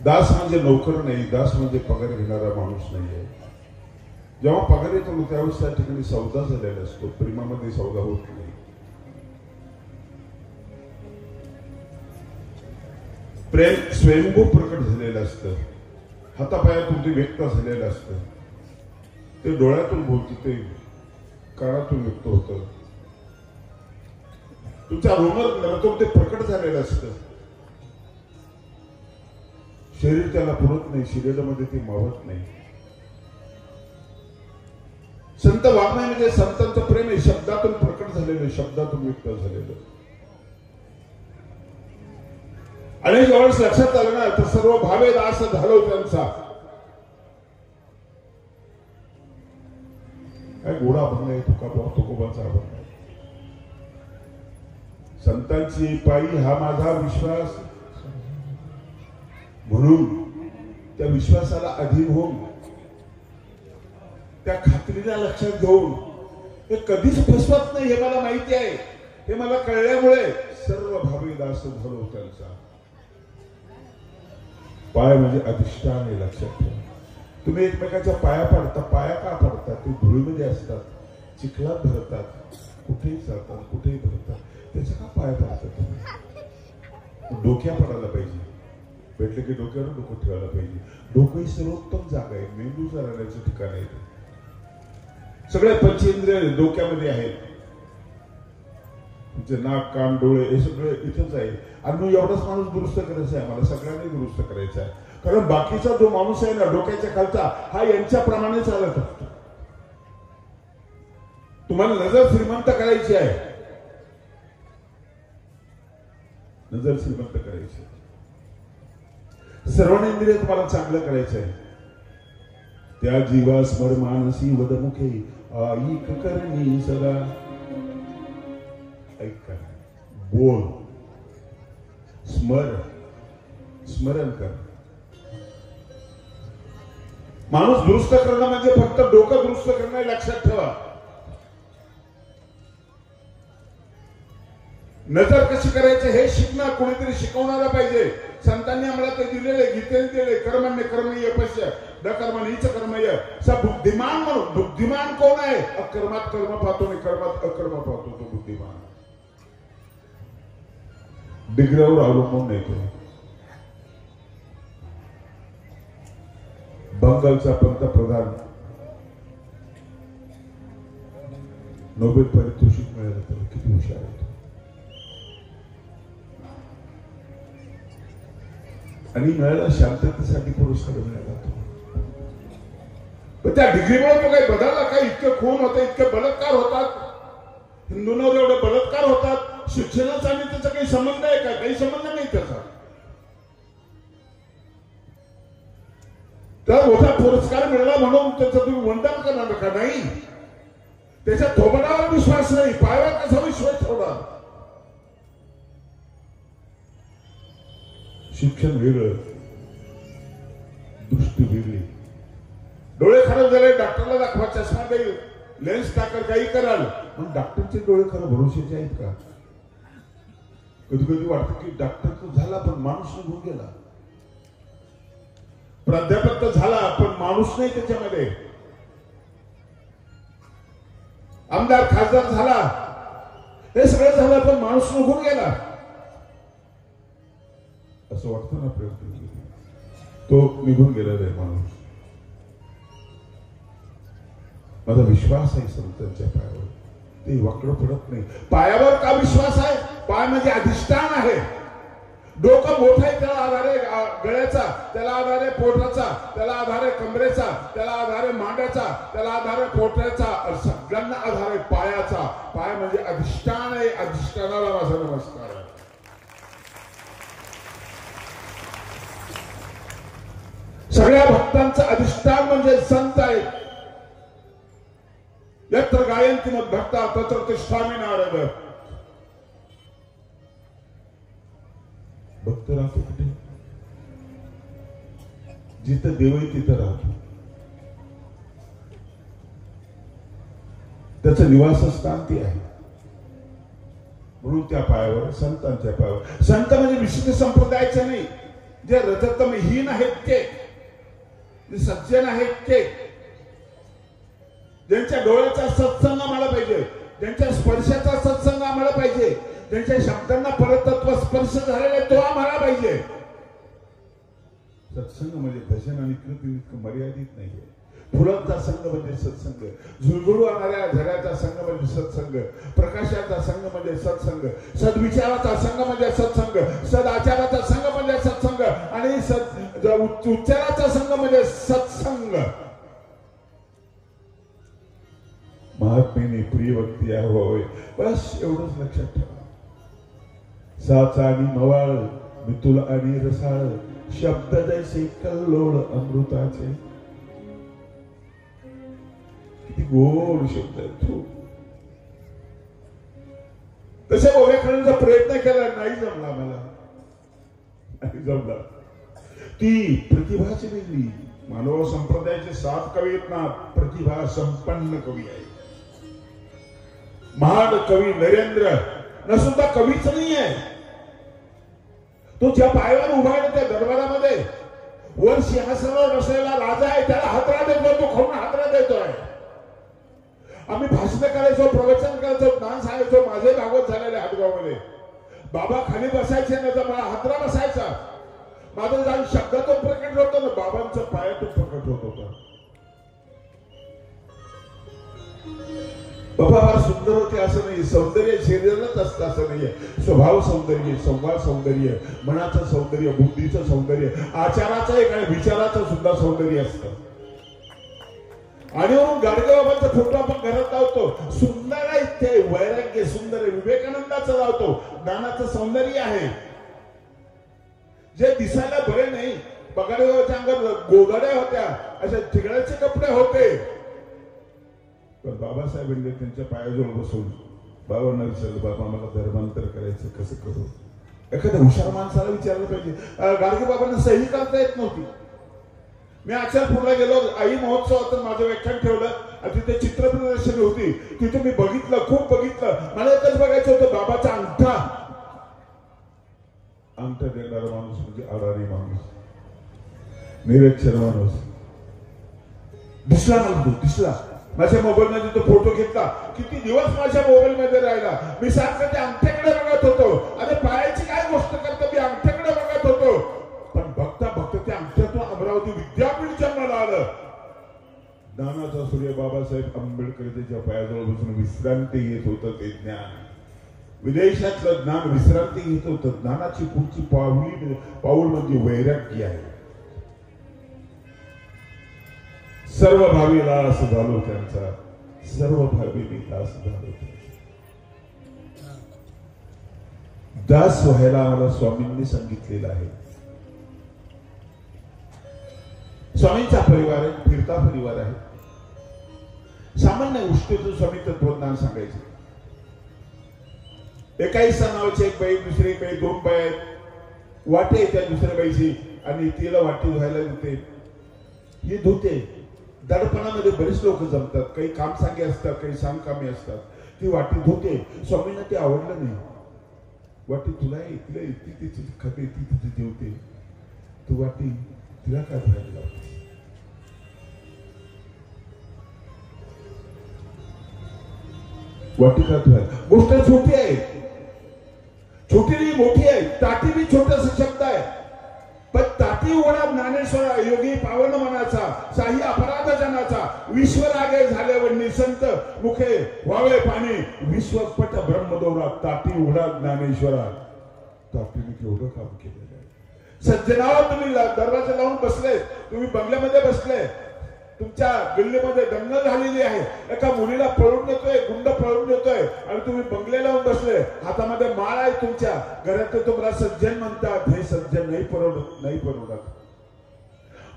दास म्हणजे नोकर नाही, दास म्हणजे पगार घेणारा माणूस नाहीये. जेव्हा पगार येतो त्यावेळेस त्या ठिकाणी सौदा झालेला असतो, प्रेमामध्ये सौदा होत नाही. प्रेम स्वयंभू प्रकट झालेलं असतं, हातापायातून ते व्यक्त झालेलं असतं, ते डोळ्यातून बोलतं, ते कानातून व्यक्त होतं, तुमच्या रोमरातून ते प्रकट झालेलं असतं. शरीर त्याला पुरत नाही, शरीरामध्ये ते मावत नाही. संत वाङ्मय म्हणजे संतांचं प्रेम आहे, शब्दातून प्रकट झालेलं, शब्दातून व्यक्त झालेलं. आणि ज्यावेळेस लक्षात आलं ना, तर सर्व भावे दास झालो त्यांचा. काय गोडा अभंग आहे तुकोबांचा अभंग आहे. संत संतांची पायी हा माझा विश्वास, म्हणून त्या विश्वासाला अधीन होऊन त्या खात्रीला लक्षात घेऊन हे कधीच फसवत नाही हे मला माहिती आहे. हे मला कळल्यामुळे सर्व भावी दास झालो त्यांचा. पाय म्हणजे अधिष्ठान आहे, लक्षात ठेवा. तुम्ही एकमेकाच्या पाया पडता. पाया का पडतात? ते धुळीमध्ये असतात, चिखलात भरतात, कुठेही जातात, कुठेही भरतात. त्याच्या का पाया पडतात तुम्ही? डोक्या पडायला पाहिजे. भेटले की डोक्यावर डोकं ठेवायला पाहिजे. डोकं ही सर्वोत्तम जागा आहे, मेंदूचं राहण्याचं ठिकाण आहे. सगळे पंचेंद्रिय डोक्यामध्ये आहेत. तुमचे नाक, कान, डोळे हे सगळे इथेच आहे. आणि एवढाच माणूस दुरुस्त करायचा आहे. मला सगळ्यांनी दुरुस्त करायचा आहे. कारण बाकीचा जो माणूस आहे ना डोक्याच्या खालचा, हा यांच्याप्रमाणे चालत असतो. तुम्हाला नजर श्रीमंत करायची आहे, नजर श्रीमंत करायची. सर्वांगीण तुम्हाला चांगलं करायचं आहे. त्या जीवा स्मर मानसी वदमुखे ऐक करणी सदा. ऐक, बोल, स्मरण कर. माणूस दुरुस्त करणं म्हणजे फक्त डोकं दुरुस्त करणं, लक्षात ठेवा. नजर कशी करायची हे शिकणं कोणीतरी शिकवणारा पाहिजे. संतांनी आम्हाला ते दिलेले, गीतेने दिले. कर्मण्य कर्मण्य पश्य न कर्मणीच कर्मय स बुद्धिमान. म्हणून बुद्धिमान कोण आहे? अकर्मात कर्म पाहतो आणि कर्मात अकर्म पाहतो तो बुद्धिमान. डिग्रीवर अवलंबून नाही तो. बंगालचा पंतप्रधान नोबेल पारितोषिक मिळालं तर किती हुशार आहे. आणि मिळाला शांततेसाठी पुरस्कार मिळाला तो. पण त्या डिग्रीमुळे तो काही बदलला काही? इतके खून होते, इतके बलात्कार होतात, हिंदूंवर एवढे बलात्कार होतात. शिक्षणाचा आणि त्याचा काही संबंध आहे का? काही संबंध नाही त्याचा. तर मोठा पुरस्कार मिळाला म्हणून त्याचं तुम्ही वंदन करणार का? नाही. त्याच्या थोबडावर विश्वास नाही, पायावर कसा विश्वास ठेवणार? शिक्षण वेगळं, दृष्टी वेगळी. डोळे खराब झाले, डॉक्टरला दाखवा, चष्मा देईल, लेन्स टाकल, काही कराल. पण डॉक्टरचे डोळे खरं भरोशाचे आहेत का? कधी कधी वाटतं की डॉक्टर तर झाला पण माणूस निघून गेला. प्राध्यापक तर झाला पण माणूस नाही त्याच्यामध्ये. आमदार खासदार झाला, हे सगळं झालं पण माणूस निघून गेला. असं वाटतं ना प्रयत्न तो निघून गेलेला आहे माणूस. माझा विश्वास आहे संतांच्या पायावर, ते वाकडं पडत नाही. पायावर का विश्वास आहे? पाय म्हणजे अधिष्ठान आहे. डोकं मोठं आहे, त्याला आधार आहे गळ्याचा, त्याला आधार आहे पोटाचा, त्याला आधार आहे कमरेचा, त्याला आधार आहे मांड्याचा, त्याला आधार आहे पोटाचा, सगळ्यांना आधार आहे पायाचा. पाय म्हणजे अधिष्ठान आहे. अधिष्ठानाला माझा नमस्कार आहे. सगळ्या भक्तांचं अधिष्ठान म्हणजे संत आहे. यत्र गायन्ति मद्भक्ता तत्र तिष्ठामि नारद. भक्त राहतो कुठे? जिथं देव आहे तिथं राहतो. त्याचं निवासस्थान ते आहे. म्हणून त्या पायावर, संतांच्या पायावर. संत म्हणजे विशिष्ट संप्रदायाचे नाही, जे रजतमहीन आहेत ते, जे सज्जन आहेत ते, ज्यांच्या डोळ्याचा सत्संग आम्हाला पाहिजे, ज्यांच्या स्पर्शाचा सत्संग आम्हाला पाहिजे, ज्यांच्या शब्दांना परतत्व स्पर्श झालेला तो आम्हाला पाहिजे. सत्संग म्हणजे भजन आणि कीर्तन इतकं मर्यादित नाहीये. फुलांचा संघ म्हणजे सत्संग, झुळझुळू आणणाऱ्या झऱ्याचा संघ म्हणजे सत्संग, प्रकाशाचा संघ म्हणजे सत्संग, सद्विचाराचा संघ म्हणजे सत्संग, सदाचाराचा संघ म्हणजे सत्संग, आणि उच्चाराचा संघ म्हणजे सत्संग. महात्मेने प्रिय भक्ती होय, बस एवढंच लक्षात ठेवा. साचा आणि मवाळ, मितुल आणि रसाळ, शब्द जैसे कल्लोळ अमृताचे. किती गोड शब्द आहेत. तसे बोले करण्याचा प्रयत्न केला, नाही जमला मला, नाही जमला. ती प्रतिभाची वेगळी. मानव संप्रदायाचे 7 कवी आहेत ना, प्रतिभा संपन्न कवी आहे. महान कवी नरेंद्र न सुद्धा कवीच नाही आहे. तो ज्या पायावर उभा आहे त्या दरबारामध्ये वर सिंहासनावर बसलेला राजा आहे, त्याला हातरा देतोय, तो खाऊन हातरा देतोय. आम्ही भाषण करायचो, प्रवचन करायचो, ज्ञान सांगायचो. माझे भागवत झालेले हातगावमध्ये बाबा खाली बसायचे ना तर मला हातरा बसायचा. माझं जाऊन शब्दातून प्रकट होतं ना, बाबांचं पायातून प्रकट होत होतं. बाबा फार सुंदर होते असं नाही, सौंदर्य शरीरालाच असतं असं नाहीये. स्वभाव सौंदर्य, संवाद सौंदर्य, मनाचं सौंदर्य, बुद्धीचं सौंदर्य, आचाराचं एक आणि विचाराचं सुद्धा सौंदर्य असतं. आणि म्हणून गाडगेबाबांचा फोटो आपण घरात लावतो, सुंदर आहे ते, वैराग्य सुंदर आहे. विवेकानंदाचं लावतो, ज्ञानाचं सौंदर्य आहे. जे दिसायला बरे नाही, बगाडेबाबाच्या अंगात गोगाड्या होत्या, अशा ठिगळ्याचे कपडे होते, पण बाबासाहेबांनी त्यांच्या पायाजवळ बसून बाबांना विचारलं, बाबा मला धर्मांतर करायचं, कसं करू? एखाद्या हुशार माणसाला विचारलं पाहिजे. गाडगे बाबांना सही करता येत नव्हती. मी अचलपूरला गेलो, आई महोत्सवात माझं व्याख्यान ठेवलं आणि तिथे चित्र प्रदर्शनी होती. तिथे मी बघितलं, खूप बघितलं. मला एकच बघायचं होतं, बाबाचा अंगठा. अंगठा देणारा माणूस म्हणजे आरारी माणूस, निरक्षर माणूस दिसला मला. तो दिसला माझ्या मोबाईल मध्ये, तो फोटो घेतला. किती दिवस माझ्या मोबाईल मध्ये राहिला. मी सारखं त्या अंगठ्याकडे बघत होतो. अरे पायाची काय गोष्ट करतो, मी अंगठ्याकडे बघत होतो. पण बघता बघता त्या अंगठ्यातून अमरावती विद्यापीठ जन्माला आलं. ज्ञानाचा सूर्य बाबासाहेब आंबेडकर त्याच्या पायाजवळ बसून विश्रांती घेत होतं. ते ज्ञान, विदेशातलं ज्ञान विश्रांती घेत होतं. ज्ञानाची पुढची पाऊल म्हणजे वैराग्य आहे. सर्व भावी लास झालो त्यांचा, सर्व भावी लास झालो त्यांचा. दास व्हायला आम्हाला स्वामींनी सांगितलेलं आहे. स्वामींचा परिवार आहे, फिरता परिवार आहे. सामान्य गोष्टीतून स्वामी तत्वज्ञान सांगायचे. एकाही नावाची एक बाई, दुसरी बाई, 2 बाई आहेत. वाटे त्या दुसऱ्या बाईची आणि तिला वाटी धुवायला देते. ही धुते. दडपणामध्ये बरेच लोक जमतात, काही काम सांगे असतात, काही सामकामी असतात. ती वाटी धुते. स्वामींना ते आवडलं नाही. वाटी तुला तिला ती तिची खाते, ती तिची जेवते, तू वाटी तिला काय धुवायला लावते? वाटी का धुवायला? गोष्ट छोटी आहे, छोटी नाही मोठी आहे. ताटी बी छोटासा शब्द आहे, पण ताटी उघडा ज्ञानेश्वर योगी पावन मनाचा, साही अपराध जनाचा, विश्व लागे झाले व निसंत मुखे व्हावे पाणी, विश्वपट ब्रह्मदोरा, ताटी उघडा ज्ञानेश्वरा. ताटीने केवढं काम केलेलं आहे. सज्जनावर तुम्ही दरवाजा लावून बसले, तुम्ही बंगल्यामध्ये बसले, तुमच्या गल्लीमध्ये दंगल झालेली आहे, एका मुलीला पळून नेतोय, गुंड पळून नेतोय आणि तुम्ही बंगले लावून बसले, हातामध्ये माळ आहे तुमच्या घरात, तुम्हाला सज्जन म्हणतात. हे सज्जन नाही परवडत.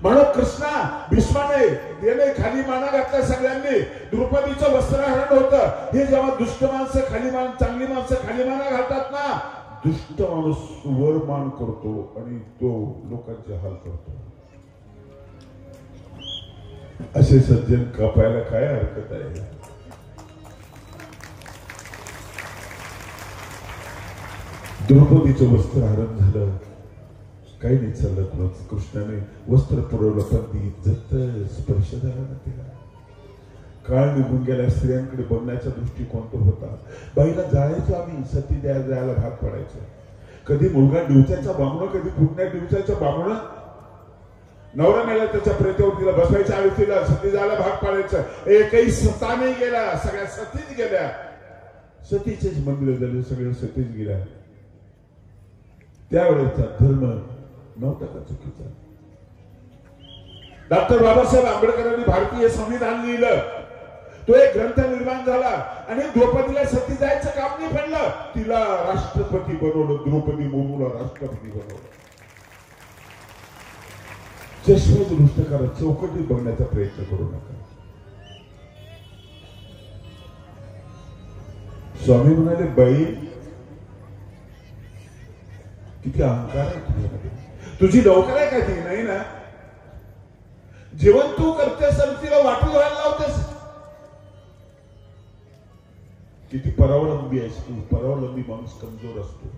म्हणून कृष्णा भीष्माने देणे खाली माना घातल्या सगळ्यांनी. द्रौपदीचं वस्त्रहरण होतं. हे जेव्हा दुष्ट माणसं खाली चांगली माणसं खाली माना घालतात ना, दुष्ट माणूस वर मान करतो आणि तो लोकांचे हाल करतो. असे सज्जन कापायला काय हरकत आहे? द्रौपदीचं वस्त्र हरण झालं, काही नाही चाललं. कृष्णाने वस्त्र पुरवलं, पण ती इज्जत स्पर्श झाला ना तिला. काळ निघून गेल्या. स्त्रियांकडे बघण्याचा दृष्टिकोन तो होता. बाईला जायचो आम्ही, सती जायला भाग पडायचं. कधी मुलगा दिवसाचा बामणं, कधी पुण्या दिवसाचा बामणं. नवरा मेला त्याच्या प्रेतावर तिला बसवायच्या आणि तिला सती जायला भाग पाडायचं. एकही सता नाही गेला, सगळ्या सतीच गेल्या. सतीचेच मंदिर झाले, सगळ्या सतीच गेल्या. त्यावेळेचा धर्म नव्हता का चुकीचा? डॉक्टर बाबासाहेब आंबेडकरांनी भारतीय संविधान लिहिलं. तो एक ग्रंथ निर्माण झाला आणि द्रौपदीला सती जायचं काम नाही पडलं. तिला राष्ट्रपती बनवलं. द्रौपदी मुर्मूला राष्ट्रपती बनवलं. चष्मे दुरुस्त करा, चौकटीत बघण्याचा प्रयत्न करू नका. स्वामी म्हणाले, बाई किती अहंकार आहे तुझ्यामध्ये. तुझी नोकर आहे का ती? नाही ना. जेवण तू करतेस आणि तिला वाटू घालायला लावतेस. किती परावलंबी आहेस तू. परावलंबी माणूस कमजोर असतो.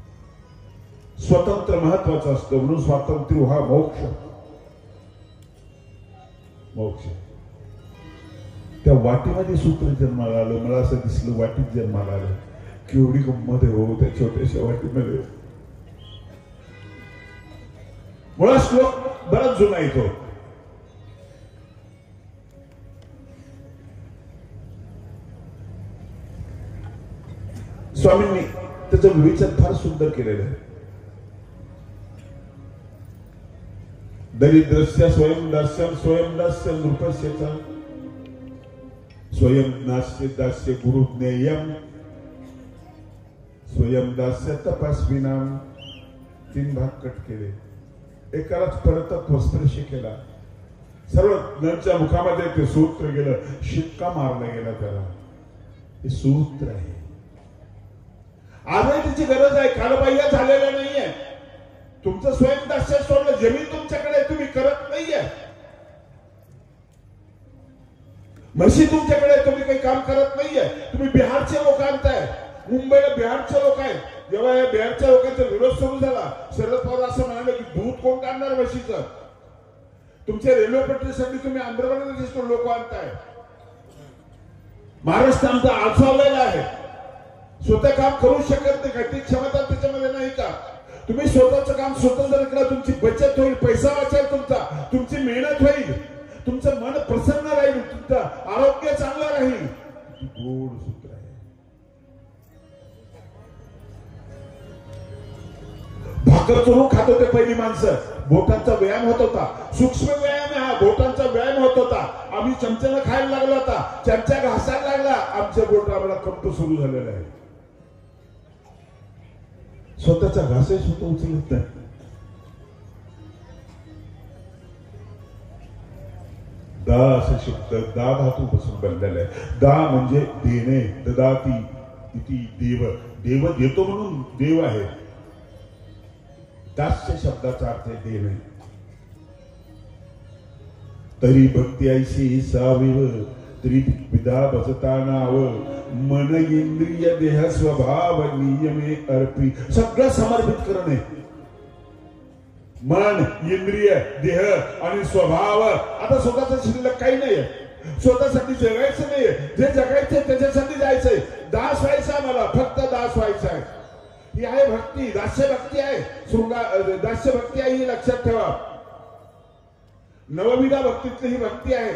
स्वतंत्र महत्वाचं असतं. म्हणून स्वातंत्र्य हा मोक्ष. मोक्ष. त्या वाटीमध्ये सूत्र जन्माला आलं. मला असं दिसलं वाटीत जन्माला आलं. केवढी गंमत आहे हो त्या छोट्याशा वाटीमध्ये. मुळा श्लोक बराच जुना येतो. स्वामींनी त्याचं विवेचन फार सुंदर केलेलं आहे. दरिद्रस्य स्वयंदास्यम स्वयंदास्य नृपस्यचा स्वयंदास्य दास्य गुरुज्ञेयम स्वयंदास्य तपस्विनाम. 3 भाग कट केले. एकालाच परतत्व स्पर्श केला. सर्व ज्ञांच्या मुखामध्ये ते सूत्र गेलं. शिक्का मारला गेला त्याला. हे सूत्र आहे. आजही तिची गरज आहे. कालबाह्य झालेलं नाहीये. तुमचं स्वयंदास्य सोडलं. जमीन तुमच्याकडे तुम्ही करत नाहीये. म्हशी तुमच्याकडे तुम्ही काही काम करत नाहीये. तुम्ही बिहारचे लोक आणताय. मुंबईला बिहारचे लोक आहेत. जेव्हा या बिहारच्या लोकांचा विरोध सुरू झाला, शरद पवार असं म्हणाले की दूध कोण काढणार म्हशीचं. तुमच्या रेल्वे पट्टीसाठी तुम्ही आंध्र प्रदेशातून लोक आणताय. महाराष्ट्र आमचा आळसावलेला आहे. स्वतः काम करू शकत नाही का? ती क्षमता त्याच्यामध्ये नाही का? तुम्ही स्वतःचं काम स्वतः जर केलं, तुमची बचत होईल, पैसा वाचेल तुमचा, तुमची मेहनत होईल, तुमचं मन प्रसन्न राहील, तुमचं आरोग्य चांगलं राहील. गोड सूत्र आहे. भाकर चुरून खात होते पहिली माणसं. बोटांचा व्यायाम होत होता. सूक्ष्म व्यायाम आहे हा. बोटांचा व्यायाम होत होता. आम्ही चमच्यानं खायला लागलो. आता चमचा घासायला लागला. आमच्या बोट आम्हाला कंप सुरू झालेला आहे. स्वतःचा घासही स्वतः उचलत नाही. दा असे शब्द दा धातूपासून बनलेला आहे. दा म्हणजे देणे. ददाती इति देव. देव देतो म्हणून देव आहे. दास्य शब्दाचा अर्थ आहे देणे. तरी भक्ती ऐशी साविव त्रिविधा भजता नाव मन इंद्रिय देह स्वभाव नियमे अर्पी. सगळं समर्पित करणे. मन, इंद्रिय, देह आणि स्वभाव. आता स्वतःचा शिल्लक काही नाहीये. स्वतःसाठी जगायचं नाहीये. जे जगायचंय त्याच्यासाठी जायचंय. दास व्हायचा मला. फक्त दास व्हायचा आहे. ही आहे भक्ती. दास्य भक्ती आहे. दास्य भक्ती आहे ही लक्षात ठेवा. नवविधा भक्तीतली ही भक्ती आहे.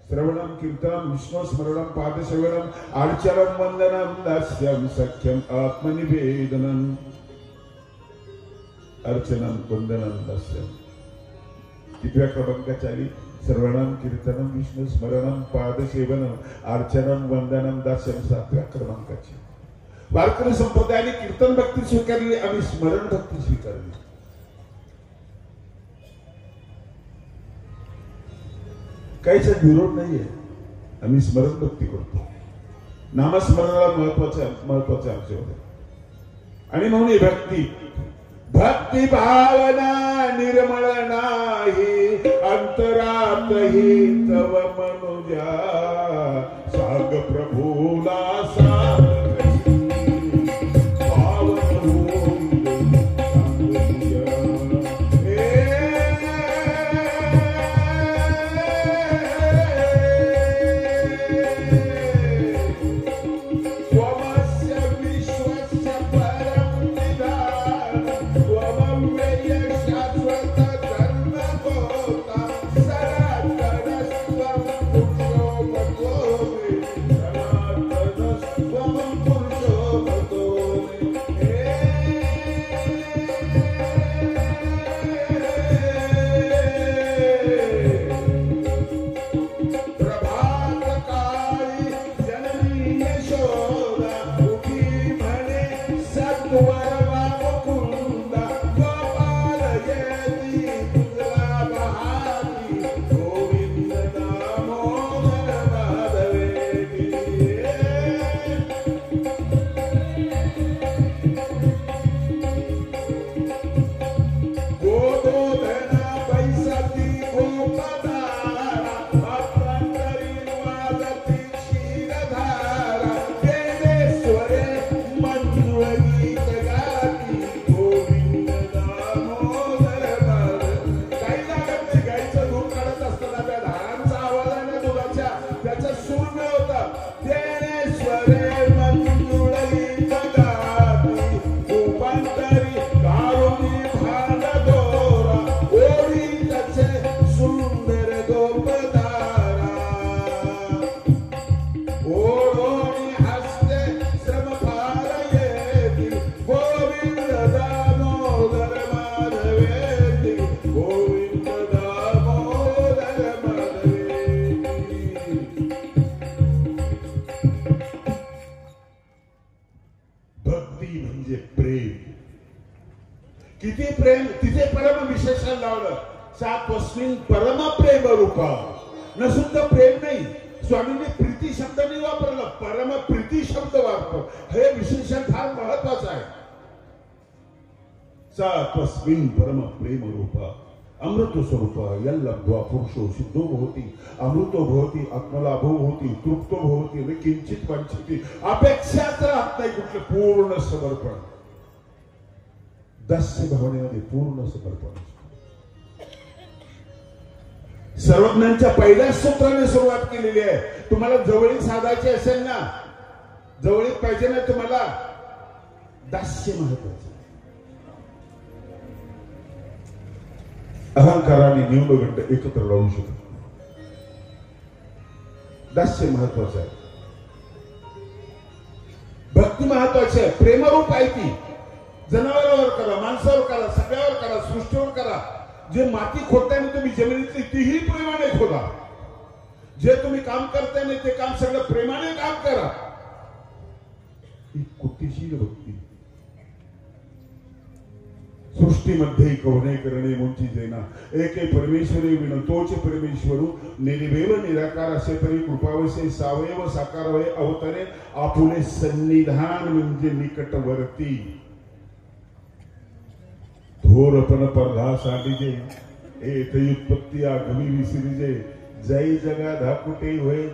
श्रवणम कीर्तनम विष्णु स्मरणम पादसेवनम आर्चनम वंदनम दास्यम सख्यम आत्मनिवेदनम. अर्चनम वंदनम दास्यम. कितव्या क्रमांकाची आली? श्रवणम कीर्तनम विष्णु स्मरणम पादसेवनम अर्चनम वंदनम दास्यम. 7व्या क्रमांकाची. वारकरी संप्रदायाने कीर्तन भक्ती स्वीकारली आणि स्मरण भक्ती स्वीकारली. काहीच विरोध नाहीये. आम्ही स्मरण भक्ती करतो. नामस्मरणाला महत्वाचे आमचे होते. आणि म्हणून ही भक्ती भक्ती भावना निर्मळ नाही अंतरातही तव मनुजा. साग प्रभूला साग किती प्रेम तिथे परम विशेषण लावलं. सा तस्मिन परम प्रेम रूपा. न सुद्धा प्रेम नाही, स्वामींनी प्रीती शब्द नाही वापरला, परम प्रीती शब्द वापरतो. हे विशेषण फार महत्वाचं आहे. सा तस्मिन परम प्रेम रूपा अमृत स्वरूप यल्लब्ध्वा पुरुषो सिद्धो भवति अमृतो भवति आत्मलाभो भवति तृप्तो भवति न किंचित वांछति. अपेक्षाच राहत नाही कुठलं. पूर्ण समर्पण, दास्य भावनेमध्ये पूर्ण समर्पण. सर्वज्ञांच्या पहिल्याच सूत्राने सुरुवात केलेली आहे. तुम्हाला जवळीक साधायची असेल ना, जवळीक पाहिजे ना तुम्हाला, दास्य महत्वाचं. अहंकाराने न्यूनगंड एकत्र राहू शकत. दास्य महत्वाचं आहे, भक्ती महत्वाची आहे. प्रेमरूप आहे ती. जनावरावर करा, माणसावर करा, सगळ्यावर करा, सृष्टीवर करा. जे माती खोदताना तुम्ही जमिनीतली तीही प्रेमाने खोदा. जे तुम्ही काम करताना ते काम सगळं प्रेमाने काम करा. ही कुटीशील भक्ती. सृष्टीमध्ये कवने करणे मुंची जेना एके परमेश्वरी विण तोच परमेश्वरू निर्वेव निराकार असे परी कृपावसे सावयव साकार वय अवतरे आपुले सन्निधान म्हणजे निकटवर्ती. थोरपण परधा साडीजे एत उत्पत्ती आगमी विसरीजे जय जगा धाकुटे होय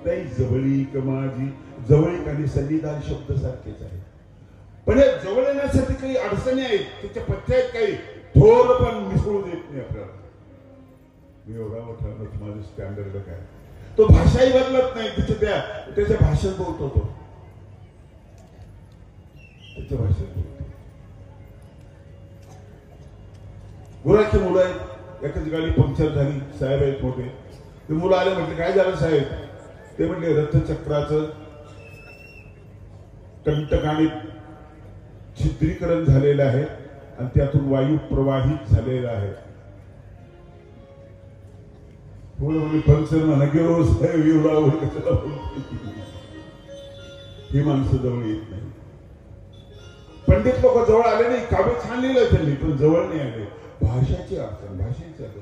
तै जवळीक माझी. जवळीक आणि सन्निधान शब्द सारखेच आहे, पण या जवळ येण्यासाठी काही अडचणी आहेत, त्याच्या पथ्य आहेत काही. थोर पण मिसळू देत नाही आपल्याला. मी एवढा मोठा माझं स्टँडर्ड काय, तो भाषाही बदलत नाही. त्याच्या भाषेत बोलतो तो, त्याच्या भाषेत बोलतो. गुराची मुलं आहेत, एकाच गाडी पंक्चर झाली. साहेब आहेत मोठे, ते मुलं आले, म्हटले काय झालं साहेब? ते म्हटले रथचक्राचं कंटकाने छिद्रीकरण झालेलं आहे आणि त्यातून वायू प्रवाहित झालेला आहे. पंक्चर म्हणा गेलो साहेब एवढा कशाला. ही माणसं जवळ येत नाही. पंडित लोक जवळ आले नाही. काव्य छान लिहिलं त्यांनी, पण जवळ नाही आले. भाषाची अडचण, भाषेची अडचण.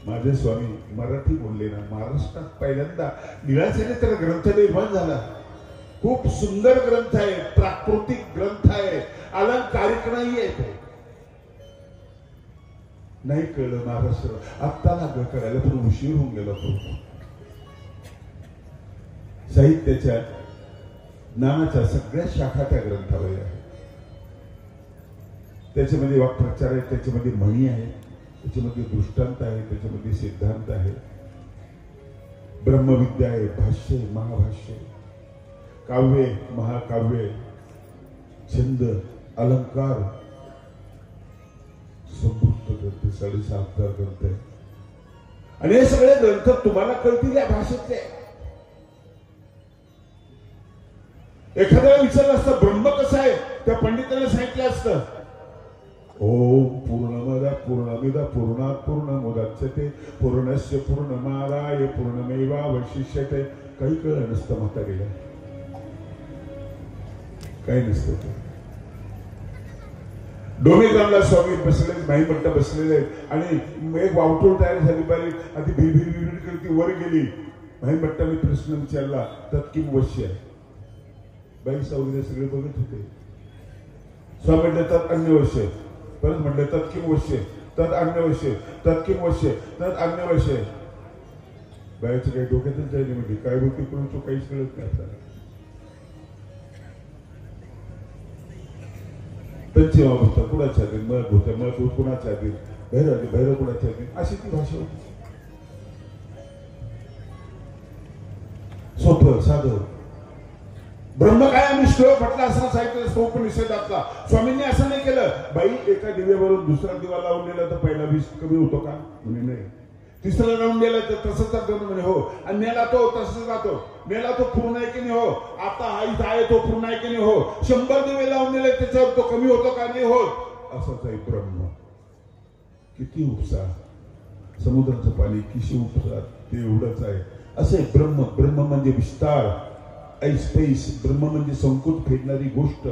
माझे स्वामी मराठी बोलले ना, महाराष्ट्रात पहिल्यांदा निळाचरित्र ग्रंथ निर्माण झाला. खूप सुंदर ग्रंथ आहे, प्राकृतिक ग्रंथ आहे, अलंकारिक नाही आहे. नाही कळलं महाराष्ट्र. आत्ता लागलं कळायला, पण उशीर होऊन गेला. साहित्याच्या ज्ञानाच्या सगळ्या शाखा त्या ग्रंथावर आहेत. त्याच्यामध्ये वाक्प्रचार आहे, त्याच्यामध्ये म्हणी आहेत, त्याच्यामध्ये दृष्टांत आहे, त्याच्यामध्ये सिद्धांत आहे, ब्रह्मविद्या आहे, भाष्य आहे, महाभाष्य आहे, काव्य, महाकाव्य, छंद, अलंकार, समृद्ध ग्रंथ, 7,500 ग्रंथ आहे. आणि हे सगळे ग्रंथ तुम्हाला कळतील या भाषेतले. एखाद्याला विचारलं असतं ब्रह्म कसं आहे, त्या पंडितांना सांगितलं असतं ओम पूर्णमदा पूर्णमिदा पूर्णात पूर्णमुदच्यते पूर्णस्य पूर्णमादाय पूर्णमेवावशिष्यते. काही कळलं नसतं म्हातारीला, काही नसतं. डोमेग्रामला स्वामी बसले, नाही म्हणता बसलेले आहेत आणि एक वावटूळ तयार झाली बारी. आधी भिरभिर करती वर गेली. नाही म्हणता मी प्रश्न विचारला, तत्किम वश्य आहे. बाई सावलीने सगळे बघत होते. स्वामी म्हटले तत् अन्यवश्य. परत म्हटलं तत्किम वश्य, तत् अन्यवश्य, तत्किम वश्य, तत् अन्यवश्य. बाईचं काही डोक्यातच जायला म्हणजे काय बोलते करून तो काहीच कळत नाही आपल्याला. पंचमावस्था कुणाच्या आधी, मग होत्या मग कुणाच्या आधी, भैरव कुणाच्या आधी, अशी ती भाषा होती. सोपं साधं. ब्रह्म काय आम्ही श्लोक म्हटला असं साहित्य उपनिषदातला. स्वामींनी असं नाही केलं. बाई एका दिव्यावरून दुसरा दिवा लावून दिला तर पहिला वीज कमी होतो का? म्हणे नाही. तिसरा लावून दिला तर तसंच म्हणे हो. आणि मेला तो तसंच राहतो. मेला तो पूर्ण आहे की नाही हो. आता आईच आहे तो पूर्ण आहे की नाही हो. 100 दिवे लावून दिले त्याच्यावर तो कमी होतो का? नाही होत. असंच आहे ब्रह्म. किती उपसा, समुद्राचं पाणी किती उपसा, ते एवढंच आहे. असे ब्रह्म. ब्रह्म म्हणजे विस्तार, ऐस्पैस. ब्रह्म म्हणजे संकुच फेडणारी गोष्ट.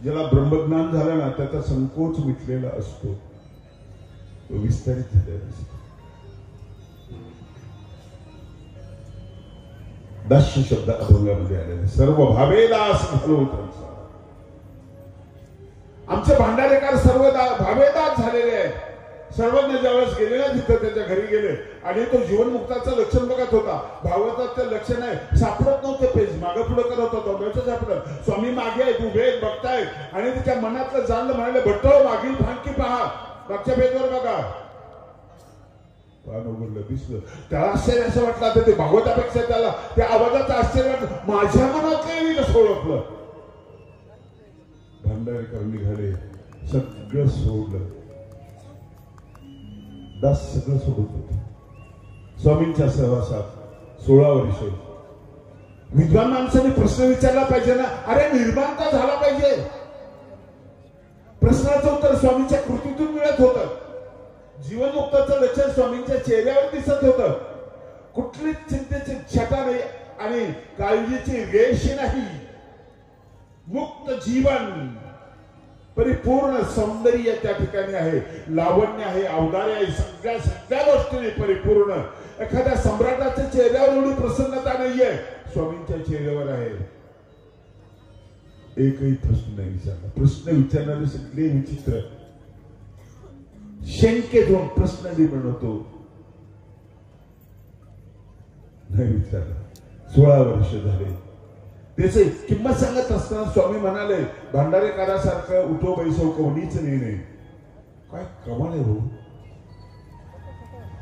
ज्याला ब्रह्मज्ञान झालं ना त्याचा संकोच मिटलेला असतो, तो विस्तारित झालेला असतो. दास्य शब्द अभंगामध्ये आलेला, सर्व भावे दास झालो होता. आमचे भांडारेकार सर्व भावेदास झालेले आहेत. सर्वज्ञ ज्यावेळेस गेले ना तिथं त्याच्या घरी गेले आणि तो जीवनमुक्ताचं लक्षण बघत होता. भागवताचं लक्षण आहे, सापडत नव्हते पेज, मागं पुढे करत होता, नव्हतं सापडत. स्वामी मागे आहेत, उभे आहेत, बघतायत आणि त्याच्या मनातलं जाणलं, म्हणाले भट्टो मागील फांकी पहा, मागच्या पेजवर बघा. पान उघडलं, दिसलं. त्याला आश्चर्य असं वाटलं, आता ते भागवतापेक्षा त्याला त्या आवाजाचं आश्चर्य वाटलं. माझ्या मनातलं मी कसं ओळखलं. भांडारेकर निघाले, सगळं सोडलं. दास सगळं सोडत होते. स्वामींच्या सहवासात 16 वर्ष. विद्वान माणसाने प्रश्न विचारला पाहिजे ना, अरे निर्माण का झाला पाहिजे. प्रश्नाचं उत्तर स्वामींच्या कृतीतून मिळत होतं. जीवनमुक्ताचं लक्षण स्वामींच्या चेहऱ्यावर दिसत होतं. कुठलीच चिंतेची छटा नाही आणि काळजीची रेष नाही. मुक्त जीवन, परिपूर्ण सौंदर्य त्या ठिकाणी आहे, लावण्य आहे, औदार्य आहे, सगळ्या गोष्टीने परिपूर्ण. एखाद्या सम्राटाच्या चेहऱ्यावर एवढी प्रसन्नता नाहीये, स्वामींच्या चेहऱ्यावर आहे. एकही प्रश्न नाही विचारला. प्रश्न विचारणारे सगळे विचित्र, शंकेतून प्रश्न जे बनवतो नाही विचारला. 16 वर्ष झाले. त्याचे किंमत सांगत असताना स्वामी म्हणाले, भांडारेकरासारखं उठो बैसव कोणीच नाही. काय कमाल आहे हो.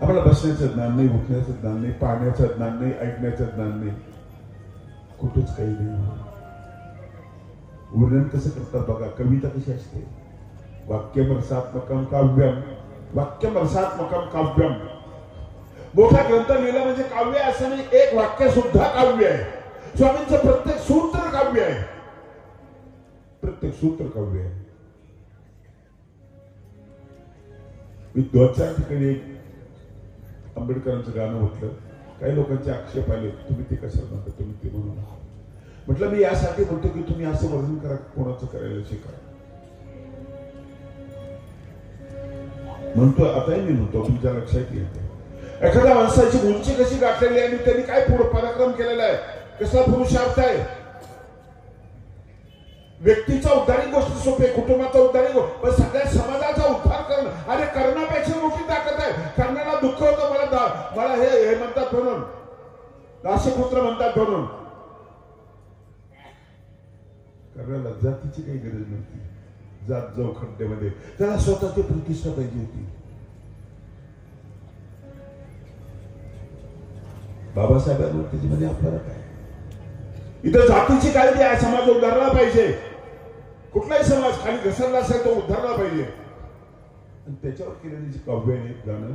आम्हाला बसण्याचं ज्ञान नाही, उठण्याचं ज्ञान नाही, पाहण्याचं ज्ञान नाही, ऐकण्याचं ज्ञान नाही, कुठंच काही नाही. वर्णन कसं करतात बघा, कविता कशी असते. वाक्यम रसात्मकम काव्यम, वाक्यम रसात्मकम काव्यम. मोठा ग्रंथ लिहिला म्हणजे काव्य असं नाही, एक वाक्य सुद्धा काव्य आहे. स्वामींचं प्रत्येक सूत्र काव्य आहे, प्रत्येक सूत्र काव्य आहे. मी 2-4 ठिकाणी एक आंबेडकरांचं गाणं म्हटलं. काही लोकांचे आक्षेप आले, तुम्ही ते कशाला म्हणता, तुम्ही ते म्हणून. म्हटलं मी यासाठी म्हणतो की तुम्ही असं वर्णन करा, कोणाचं करायला शिका. म्हणतो, आताही मी म्हणतो, तुमच्या लक्षात येते. एखाद्या माणसाची उंची कशी गाठलेली आहे आणि त्यांनी काय पुढे पराक्रम केलेला आहे, कसला पुरुषार्थ आहे. व्यक्तीचा उद्धारी गोष्ट सोपी आहे, कुटुंबाचा उद्धारी गोष्ट, पण सगळ्या समाजाचा उद्धार करणं, अरे करण्यापेक्षा मोठी ताकद आहे. करण्याला दुःख होतं, मला हे म्हणतात म्हणून, दासपुत्र म्हणतात म्हणून. करण्याला जातीची काही गरज नव्हती. जात जाऊ खड्ड्यामध्ये, त्याला स्वतःची प्रतिष्ठा पाहिजे होती. बाबासाहेबांवर त्याच्यामध्ये आपल्याला काय. इथं जातीची काळजी आहे, समाज उद्धारला पाहिजे. कुठलाही समाज खाली घसरला असेल तो उद्धारला पाहिजे. आणि त्याच्यावर केलेली जी काव्य आहे, गाणं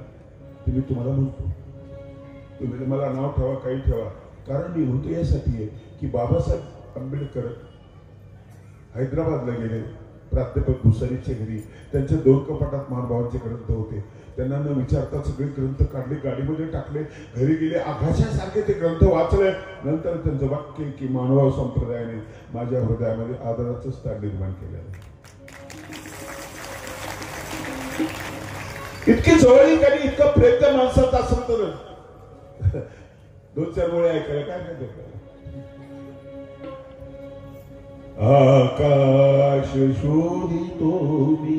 ते मी तुम्हाला म्हणतो. तुम्ही मला नाव ठेवा, काही ठेवा, कारण मी म्हणतो यासाठी आहे की बाबासाहेब आंबेडकर हैदराबादला गेले, प्राध्यापक भुसारीच्या घरी. त्यांचे 2 कपाटात महानुभावांचे ग्रंथ होते. त्यांना न विचारता सगळे ग्रंथ काढले, गाडीमध्ये टाकले, घरी गेले, आकाशासारखे ते ग्रंथ वाचले. नंतर त्यांचं वाक्य की मानव संप्रदायाने माझ्या हृदयामध्ये आदराचं स्थान निर्माण केलं. इतकी जवळीक आणि इतकं प्रेम त्या माणसात असं तर 2-4 वेळा ऐकायला काय नाही. आकाश शोधितो मी,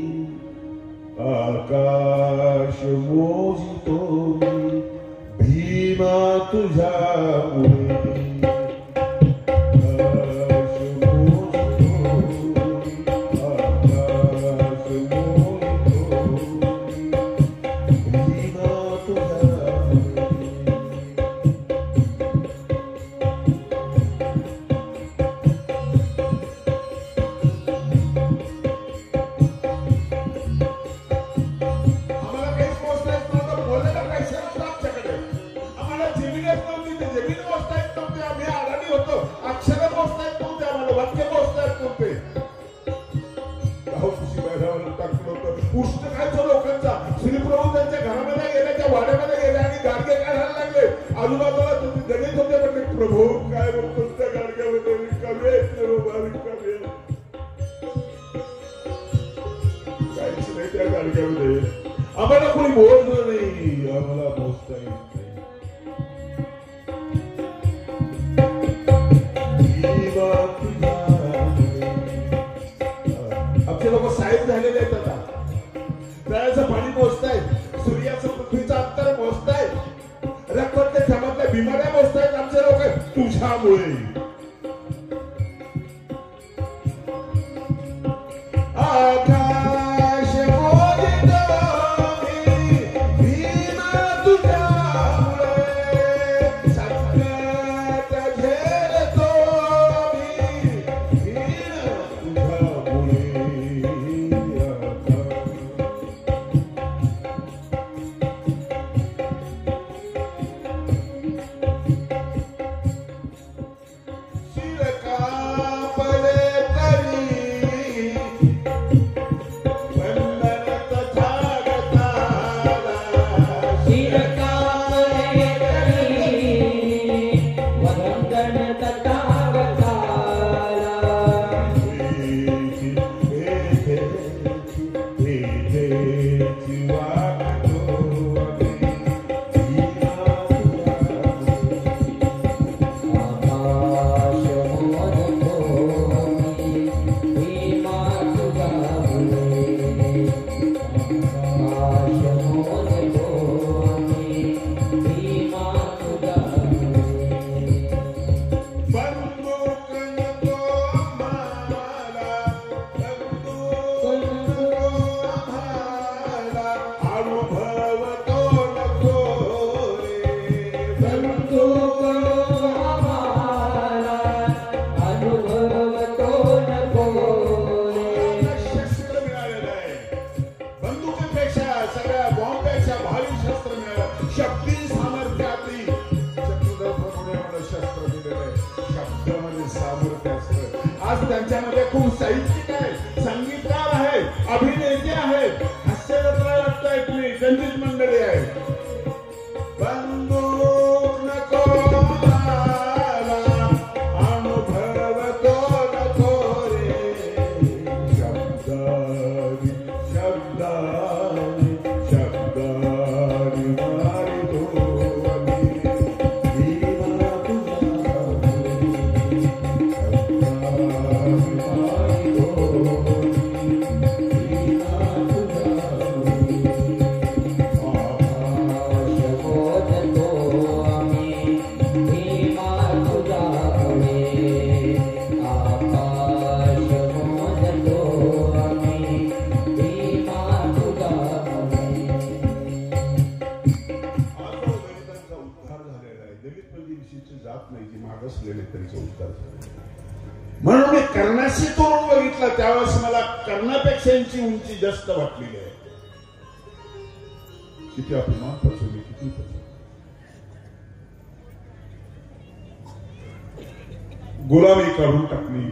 आकाश मोजितो मी, भीमा तुझ्यामुळे. प्रभू काय बोलतो त्या गाडग्यामध्ये कवे तुझ्यामुळे आकाश मोडतो मी भीमा तुझ्यामुळे सत्यात झेलतो मी भीमा तुझ्यामुळे आज त्यांच्यामध्ये खूप साहित्यिक आहे, संगीतकार आहे, अभिनेते आहेत, हास्यजत्रा लागतायत मी गंजीत मंडळी आहे. बंदूक नको मला, अनुभव तो नको रे, शब्दानी शब्दानी शब्दानी मारितो मी भीमा जात नाही जी मागासलेले त्यांचा उद्धार झाला. म्हणून मी कर्णाशी तोडून बघितलं त्यावेळेस मला कर्णापेक्षा यांची उंची जास्त वाटलेली आहे. किती अभिमान पचवली, किती पचवली. गुलामी काढून टाकली,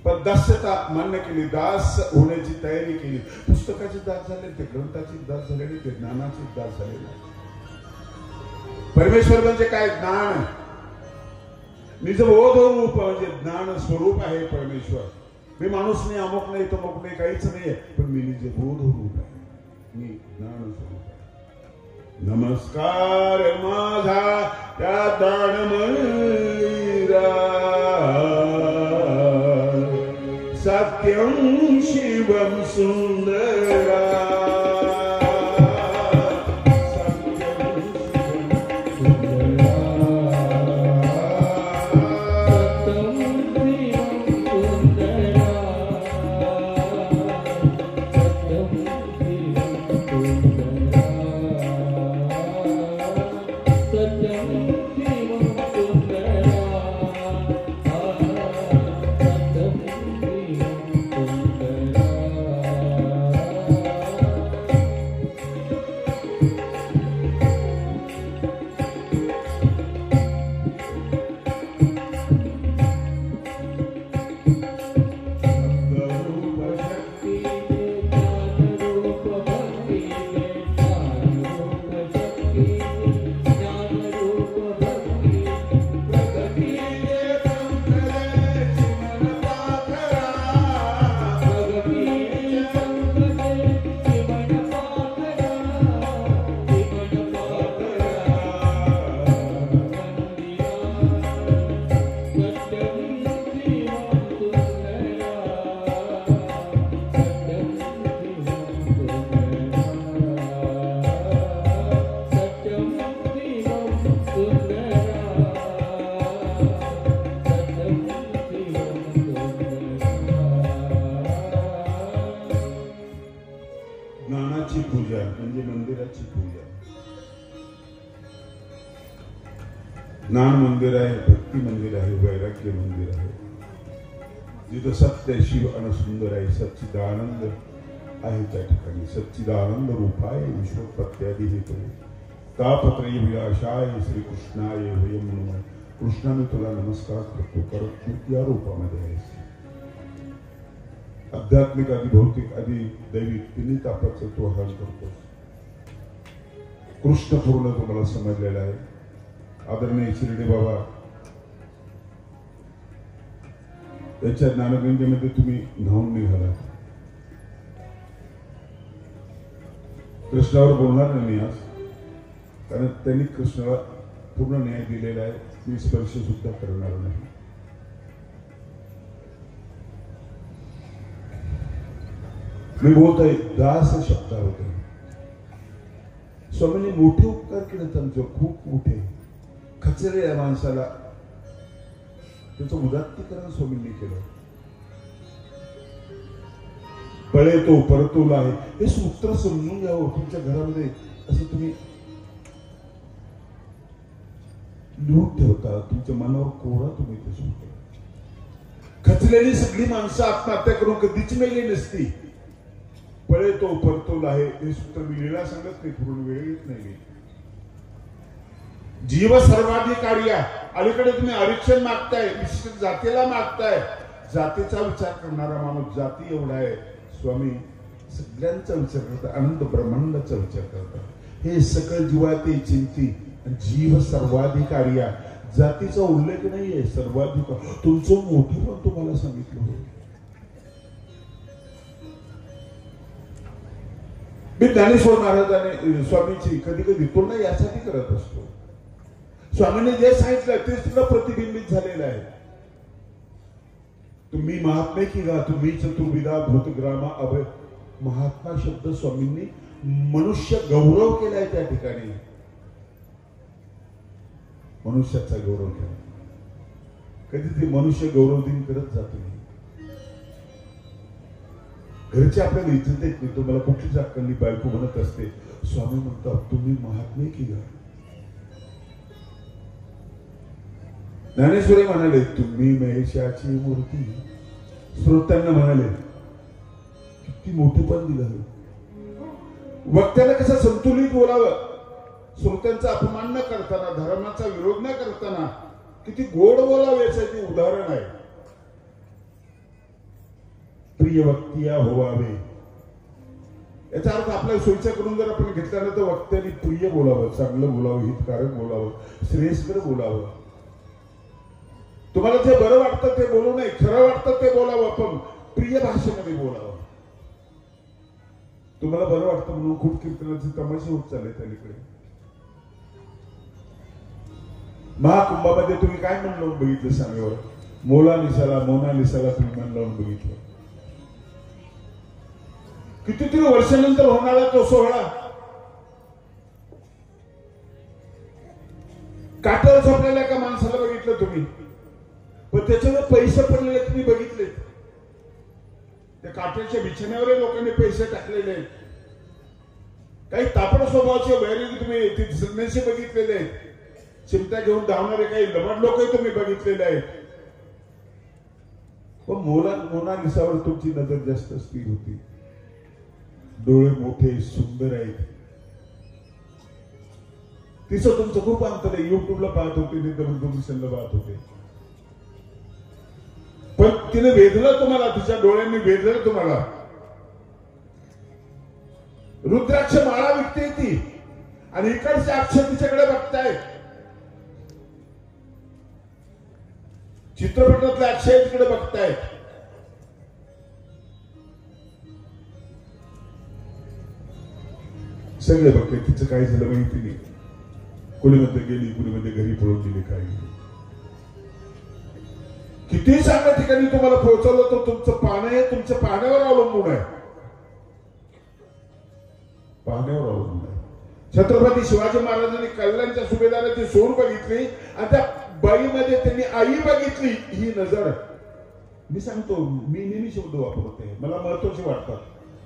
पण दास्यता मान्य केली, दास होण्याची तयारी केली. पुस्तकाची दास झाले, ते ग्रंथाची दास झालेली, ते ज्ञानाची दास झालेली. परमेश्वर म्हणजे काय? ज्ञान. निज बोध रूप म्हणजे ज्ञान स्वरूप आहे परमेश्वर. मी माणूस नाही, अमुक नाही, तमुक नाही, काहीच नाही, पण मी निज बोध रूप आहे, मी ज्ञान स्वरूप आहे. नमस्कार माझा त्या दानमयीरा, सत्यं शिवं सुंदरा. ज्ञान मंदिर आहे, भक्ती मंदिर आहे, वैराग्य मंदिर आहे. जिथं सत्य शिव आणि सुंदर आहे, सच्चिदानंद आहे त्या ठिकाणी. सच्चिदानंद रूपाय विश्वोत्पत्त्यादी हेतु तापत्रय विनाशाय श्रीकृष्णाय वयं नमः. कृष्णा, मी तुला नमस्कार करतो, कारण तू या रूपामध्ये आहेस. आध्यात्मिक आधी भौतिक आधी दैविक तिन्ही तापाचं तू हरण करतोस. कृष्ण पूर्ण तुम्हाला समजलेला आहे. आदरणीय शिर्डी बाबा त्याच्या ज्ञानगंगेमध्ये तुम्ही न्हावून निघालात. कृष्णावर बोलणार नाही मी आज, कारण त्यांनी कृष्णाला पूर्ण न्याय दिलेला आहे. मी स्पर्श सुद्धा करणार नाही. मी बोलतोय दास शब्दावरून. स्वामींनी मोठे उपकार केले त्यांचे, खूप मोठे. खचलेल्या माणसाला त्याचं उदात्तीकरण स्वामींनी केलं. बळे तो परतोला आहे हे सूत्र समजून घ्यावं. तुमच्या घरामध्ये असं तुम्ही लिहून ठेवता, तुमच्या मनावर कोरा तुम्ही ते सूत्र. खचलेली सगळी माणसं आत्महत्या करून कधीच मेली नसती. बळे तो परतोला आहे हे सूत्र मी लिहिला सांगत नाही, पूर्ण वेळ येत नाही. जीव सर्वाधिकारी. अलीकडे तुम्ही आरक्षण मागताय, विशिष्ट जातीला मागताय. जातीचा विचार करणारा माणूस जाती एवढा आहे. स्वामी सगळ्यांचा विचार करतात, अनंत ब्रह्मांडाचा विचार करतात. हे सकळ जीवाते चिंती. जीव सर्वाधिकारी. जातीचा उल्लेख नाहीये, सर्वाधिकार. तुमचं मोठं पण तुम्हाला सांगितलं होतं. मी ज्ञानेश्वर महाराजांनी स्वामीची कधी कधी तुलना यासाठी करत असतो. स्वामींनी जे सांगितलं ते सुद्धा प्रतिबिंबित झालेलं आहे. तुम्ही महात्मे की गा तुम्ही चतुर्विधा भूतग्रामा अभय. महात्मा शब्द स्वामींनी मनुष्य गौरव केलाय त्या ठिकाणी. मनुष्याचा गौरव केला. कधी ते मनुष्य गौरव दिन करत जातो. घरचे आपल्याला इज्जत देत नाही. तुम्हाला कुठलीच अक्कली बायको म्हणत असते. स्वामी म्हणतात तुम्ही महात्मे की गा. ज्ञानेश्वरी म्हणाले तुम्ही महेशाची मूर्ती. श्रोत्यांना म्हणाले किती मोठेपण दिलं. वक्त्याला कसं संतुलित बोलावं, श्रोत्यांचा अपमान न करताना, धर्माचा विरोध न करताना किती गोड बोलावं याचे उदाहरण आहे. प्रिय वक्तिया होवावे याचा अर्थ आपल्या सोयीचा करून जर आपण घेतला ना तर वक्त्याने प्रिय बोलावं, चांगलं बोलावं, हितकारक बोलावं, श्रेयस्कर बोलावं. तुम्हाला जे बरं वाटतं ते बोलू नये, खरं वाटतं ते बोलावं, पण प्रिय भाषेमध्ये बोलावं. तुम्हाला बरं वाटतं म्हणून खूप कीर्तनाचे तमाशे होत चालले त्याकडे. महाकुंभामध्ये तुम्ही काय मन लावून बघितलं सांगेवर? मोनालिसाला तुम्ही मन लावून बघितलं. कितीतरी वर्षानंतर होणारा तो सोहळा. काठावर झोपलेल्या एका माणसाला बघितलं तुम्ही, पण त्याच्यावर पैसे पडलेले तुम्ही बघितले. त्या काठ्याच्या बिछाण्यावर लोकांनी पैसे टाकलेले आहेत. काही तापड स्वभावाचे वैरी तुम्ही संन्यासी बघितलेले आहेत. चिमटा घेऊन धावणारे काही लबाड लोकही तुम्ही बघितलेले आहेत. पण मोनालिसावर तुमची नजर जास्त स्थिर होती. डोळे मोठे सुंदर आहेत. तिचं तुमचं खूप अंतर आहे. युट्यूबला पाहत होते, दूरदर्शनला पाहत होते, पण तिने वेधलं तुम्हाला. तिच्या डोळ्यांनी वेधलं तुम्हाला. रुद्राक्ष माळा विकते ती आणि इकडचे अक्षर तिच्याकडे बघतायत. चित्रपटातले अक्षय तिकडे बघतायत. सगळे बघते. तिचं काय झालं माहिती नाही. कुणी मध्ये गेली, कुणी मध्ये घरी पळून गेली, काय गेली. किती चांगल्या ठिकाणी तुम्हाला पोहोचवलं तर तुमचं पाहणं हे तुमच्या पाहण्यावर अवलंबून आहे. पाहण्यावर अवलंबून आहे. छत्रपती शिवाजी महाराजांनी कल्याणच्या सुभेदाराची सोड बघितली आणि त्या बाईमध्ये त्यांनी आई बघितली. ही नजर मी सांगतो, मी नेहमी शब्द वापरते, मला महत्वाचे वाटतात.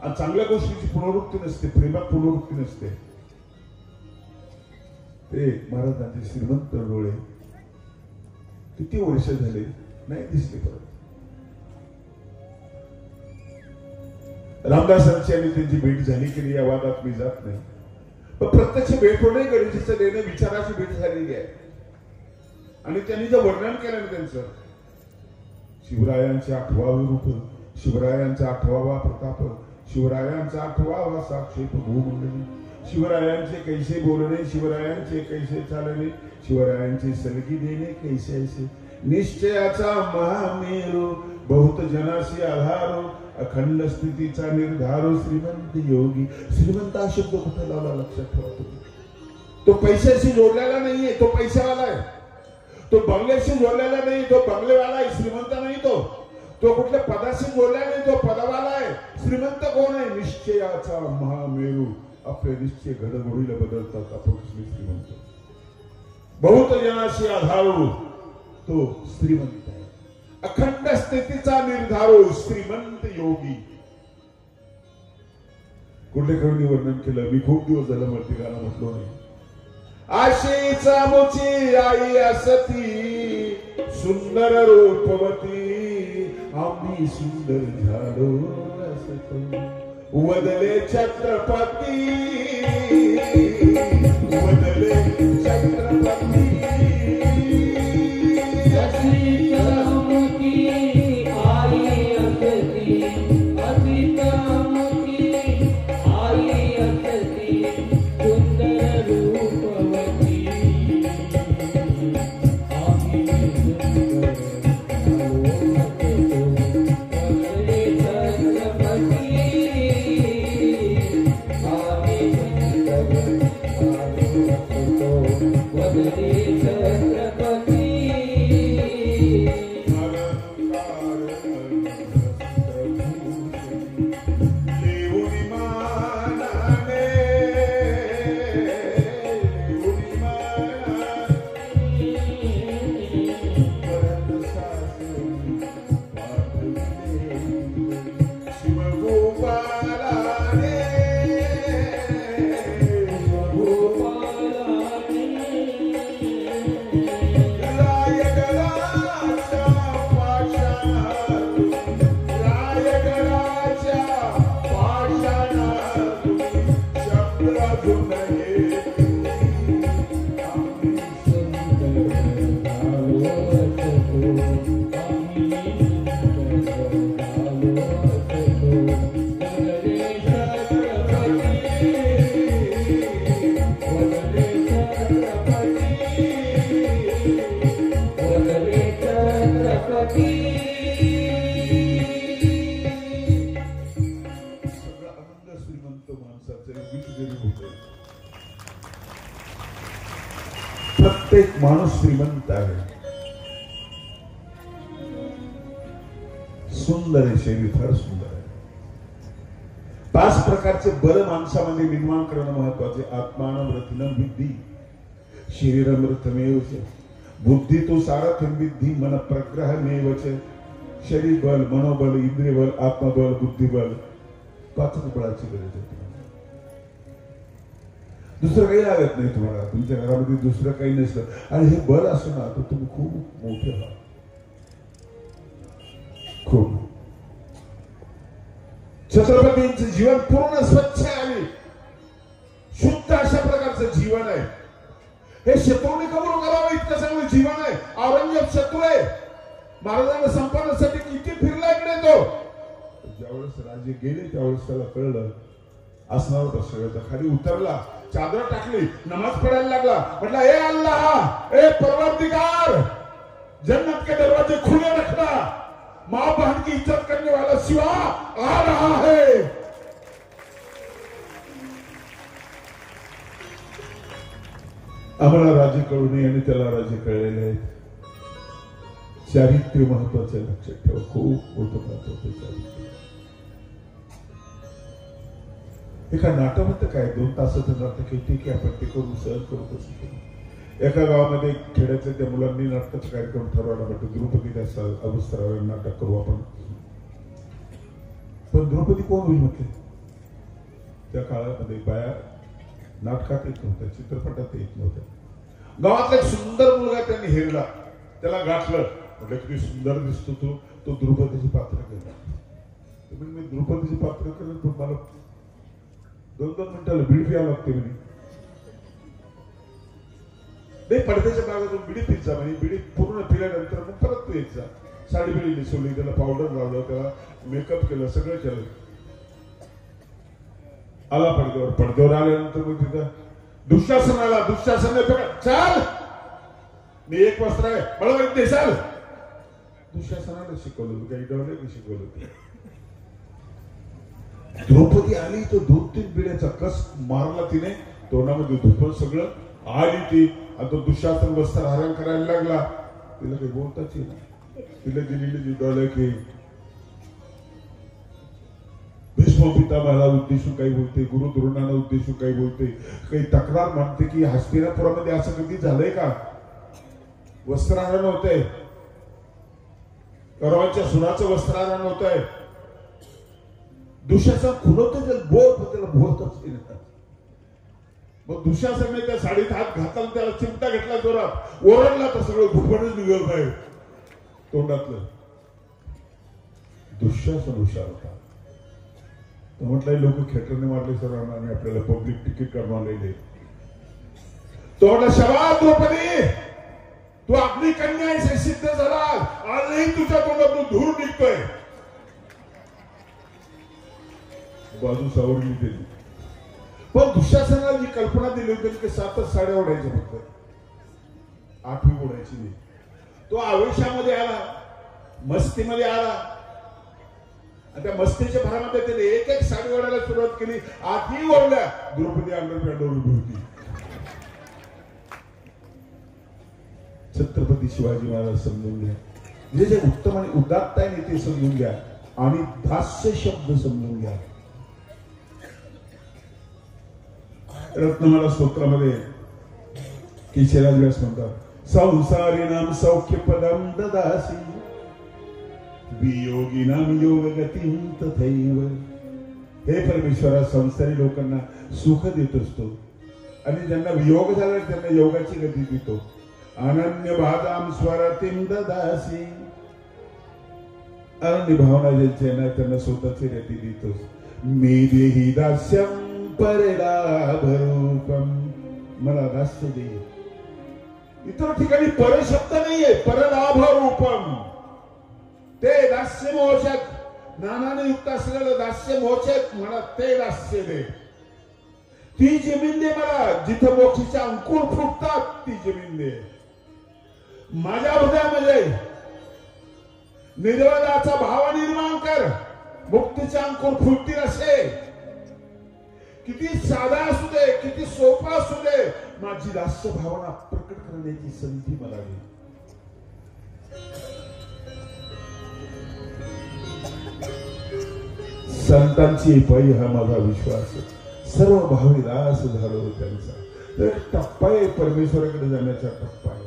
आणि चांगल्या गोष्टीची पुनरुक्ती नसते, प्रेमात पुनरुक्ती नसते. ते महाराजांचे श्रीमंत डोळे, किती वर्ष झाले नाही दिसले परत. रामदासांची आणि त्यांची भेट झाली की या वादात मी जात नाही, पण प्रत्यक्ष भेट होणे गरजेचं देणं विचाराची भेट झालेली आहे. आणि त्यांनी जे वर्णन केलं ना त्यांचं, शिवरायांचे 8वावे रूप, शिवरायांचा 8वावा प्रताप, शिवरायांचा 8वावा साक्षेप भूमंडली, शिवरायांचे कैसे बोलणे, शिवरायांचे कैसे चालणे, शिवरायांचे सलगी देणे कैसे ऐसे, निश्चयाचा महामेरू बहुत जनासी आधारो, अखंड स्थितीचा निर्धारो श्रीमंत योगी. श्रीमंत हा शब्द कुठे लावला लक्षात ठेवा तुम्ही. तो पैशाशी जोडलेला नाहीये, तो पैशावाला आहे. तो बंगल्याशी जोडलेला नाही, तो बंगलेवाला आहे. श्रीमंत नाही तो कुठल्या पदाशी जोडला नाही, तो पदावाला आहे. श्रीमंत कोण आहे? निश्चयाचा महामेरू. आपले निश्चय घडघडीला बदलतात. आपण कसले श्रीमंत? बहुत जनाशी आधारू तो श्रीमंत आहे. अखंड स्थितीचा निर्धारो श्रीमंत योगी. कुठल्या कवीने वर्णन केलं? मी खूप दिवस झालं वरती गाणं म्हटलो नाही. आशेचा मुची आई असती सुंदर रूपवती, आम्ही सुंदर झालो असतो, वदले छत्रपती, वदले छत्रपती. प्रत्येक माणूस श्रीमंत आहे. सुंदर आहे शरीर, फार सुंदर आहे. 5 प्रकारचे बल माणसामध्ये निर्माण करणं महत्वाचे. आत्मानं रथिनं विद्धी, शरीरं रथमेव च, बुद्धी तो सारथ्यं विद्धी, मन प्रग्रहमेव च. शरीर बल, मनोबल, इंद्रिय बल, आत्मबल, बुद्धिबल, 5 बळाची गरज आहे. दुसरं काही लागत नाही तुम्हाला. तुमच्या घरामध्ये दुसरं काही नसतं आणि हे बल असं ना तर तुम्ही खूप मोठे आहात. खूप. छत्रपतींचं जीवन पूर्ण स्वच्छ आहे, शुद्ध अशा प्रकारचं जीवन आहे. हे शत्रूने कबूल करावं इतकं चांगलं जीवन आहे. औरंगजेब शत्रू आहे. महाराजांना संपवण्यासाठी किती फिरला इकडे तो. ज्यावेळेस राजे गेले त्यावेळेस त्याला कळलं असणार होतं सगळं. खाली उतरला, चादर टाकली, नमाज पढ़ाने लगला. म्हटला ए अल्लाह, ए परवरदिगार, जन्नत के दरवाजे खुले रखना. माँ बहन की इज्जत करने वाला शिवा आ रहा है. आम्हाला राजे कळू नये आणि त्याला राजे कळलेले आहेत. चारित्र्य महत्वाचं लक्षात ठेवा. खूप मोठं महत्वाचं चारित्र्य. एका नाटकामध्ये काय 2 तासाचं नाटक आहे, ठीक आहे आपण ते करू, सहज करू, तसं करू. एका गावामध्ये खेड्यातल्या त्या मुलांनी नाटकाचा कार्यक्रम ठरवला. म्हटलं द्रौपदी अवस्थरावर नाटक करू आपण. पण द्रौपदी कोण होईल म्हटले. त्या काळामध्ये बाया नाटकात येत नव्हत्या, चित्रपटात येत नव्हत्या. गावातला एक सुंदर मुलगा त्यांनी हेरला. त्याला गाठलं. म्हटलं किती सुंदर दिसतो तो द्रुपदीची पात्र केला. मी द्रुपदीची पात्र केलं पण मला 2-2 मिनिटाला बीड प्यावं लागते म्हणे. नाही पडद्याच्या भागातून बिडी पित जा म्हणे. बिडी पूर्ण पिल्यानंतर मग परत तू येत जा. साडी बिडी नेसवली, त्याला पावडर लावलं, त्याला मेकअप केलं, सगळं केलं. आला पडद्यावर आल्यानंतर मग तिथं दुःशासन आला. दुःशासन चाल मी एक वस्त्र आहे मला माहित नाही चाल. दुःशासनाला शिकवलं काही डवले शिकवलं. द्रौपदी आली तो 2-3 बिड्याचा कस मारला तिने तोंडामध्ये धुपण सगळं. आली ती आणि तो दुःशासन वस्त्र हरण करायला लागला. तिला काही बोलताच येईल. तिला दिलेली जिद्दावलं की भीष्म पितामहाला उद्देशून काही बोलते, गुरु द्रोणांना उद्देशून काही बोलते, काही तक्रार मांडते की हस्तिनापुरामध्ये असं कधी झालंय का वस्त्रहरण होतंय, कौरवांच्या सुनाचं वस्त्रहरण होतंय. दुःशासन खुलवतो त्याला बोलतच येतात. मग दुःशासनने त्या साडीत हात घातला, त्याला चिमटा घेतला जोरात, ओरडला तर सगळं घुपणच निघालं बाहेर तोंडातलं. दुःशासन हुशार होता. तो म्हटलं लोक खेटरने मारले सर आणि आपल्याला पब्लिक तिकीट करणार. तो म्हटलं शबास द्रौपदी तू आपली कन्या सिद्ध झाला. आजही तुझ्या तोंडातून धूर निघतोय. बाजू सावरली दिली. पण दुःशासनाला जी कल्पना दिली होती की 7च साड्या ओढायच्या फक्त, 8वी ओढायची नाही. तो आवेशामध्ये आला, मस्तीमध्ये आला. त्या मस्तीच्या भरामध्ये त्याने एक साडी ओढायला सुरुवात केली. 8ही ओढल्या. द्रौपदी अंडरपॅन्टवर उभी होती. छत्रपती शिवाजी महाराज समजून घ्या. जे जे उत्तम आणि उदात्त आहे ते समजून घ्या आणि दास्य शब्द समजून घ्या. रत्नमाला स्तोत्रामध्ये केशराज व्यास म्हणतात संसारिणाम सौख्यपदम ददासी वियोगिनाम योगगतीं तथैव. हे परमेश्वरा संसारी लोकांना सुख देत असतो आणि ज्यांना वियोग झाला त्यांना योगाची गती देतो. अनन्य भागाम स्वरतीं ददासी. अनन्य भावना ज्यांच्या ना त्यांना स्वतःची गती देतोस. मे देहि दास्यं परलाभरूपम. मला दास्य दे. इतर ठिकाणी पर शब्द नाहीये, परलाभ रूपम. ते दास्य मोचक, नानाने युक्त असलेलं दास्य मोचक म्हणा ते दास्य दे. ती जमीन दे मला जिथं मोक्षीचे अंकुर फुटतात. ती जमीन दे. माझ्या हृदयामध्ये निर्वादाचा भाव निर्माण कर. मुक्तीचे अंकुर फुटतील असे. किती साधा असू दे, किती सोपा असू दे, माझी दास्य भावना प्रकट करण्याची संधी मला दे. संतांची पै हा माझा विश्वास. सर्व भावी दास झालो त्यांचा. तर टप्पा आहे परमेश्वराकडे जाण्याचा टप्पा आहे.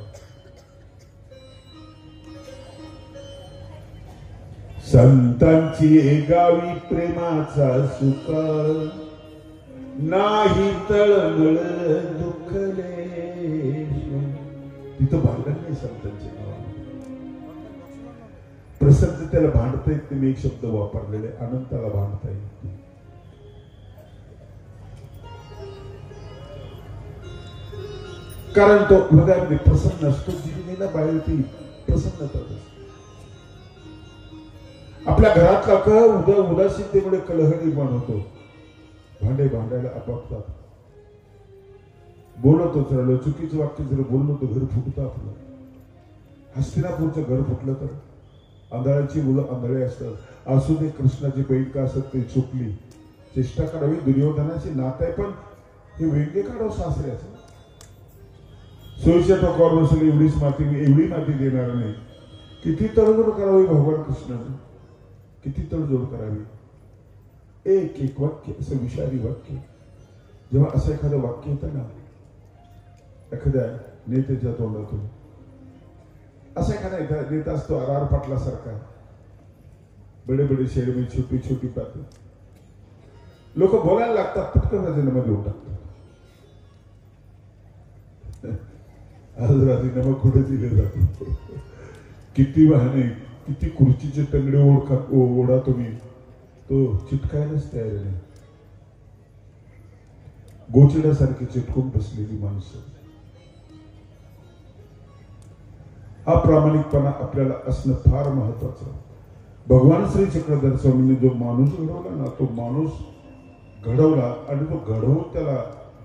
संतांची एकावी प्रेमाचा सुख नाही तळमळ दुखले. तिथं भांडण नाही संतांचे नाव. प्रसन्न त्याला भांडता येत. मी एक शब्द वापरलेले अनंताला भांडता येत. कारण तो हृदयामध्ये प्रसन्न असतो. जिनेला बाहेर ती प्रसन्नता असते. आपल्या घरातला कह उदासीनतेमुळे कलह निर्माण होतो. भांडे भांडायला आपापतात. बोलतच राहिलो चुकीचं वाक्य जर बोललो तर घर फुटतं आपलं. हस्तिनापूरचं घर फुटलं तर आंधळ्याची मुलं आंधळे असतात. असू दे कृष्णाची बहीण का असत ते चुकली. चेष्टा करावी. दुर्योधनाची नात आहे पण हे वेगळे काढावं सासऱ्याचं. सोयीच्या टोकावर बसली एवढी माती देणार नाही. किती तडजोड करावी भगवान कृष्णाने. किती तडजोड करावी. एक वाक्य असं विषारी वाक्य. जेव्हा असं एखादं वाक्य येतं ना एखाद्या नेत्याच्या तोंडातून, असा एखादा नेता असतो आर पाटला सारखा. बडे बडे शहर में छोटी छोटी बातें. लोक बोलायला लागतात पटकन राजीनामा देऊन टाकतात. आज राजीनामा कुठे दिले जातो. किती वाहने, किती खुर्चीचे तंगडे ओढा तुम्ही, तो चिटकायलाच तयार नाही. गोचिड्यासारखी चिटकून बसलेली माणसं. हा प्रामाणिकपणा आपल्याला असणं फार महत्वाचं. भगवान श्री चक्रधर स्वामींनी जो माणूस घडवला ना, तो माणूस घडवला आणि तो घडवून त्याला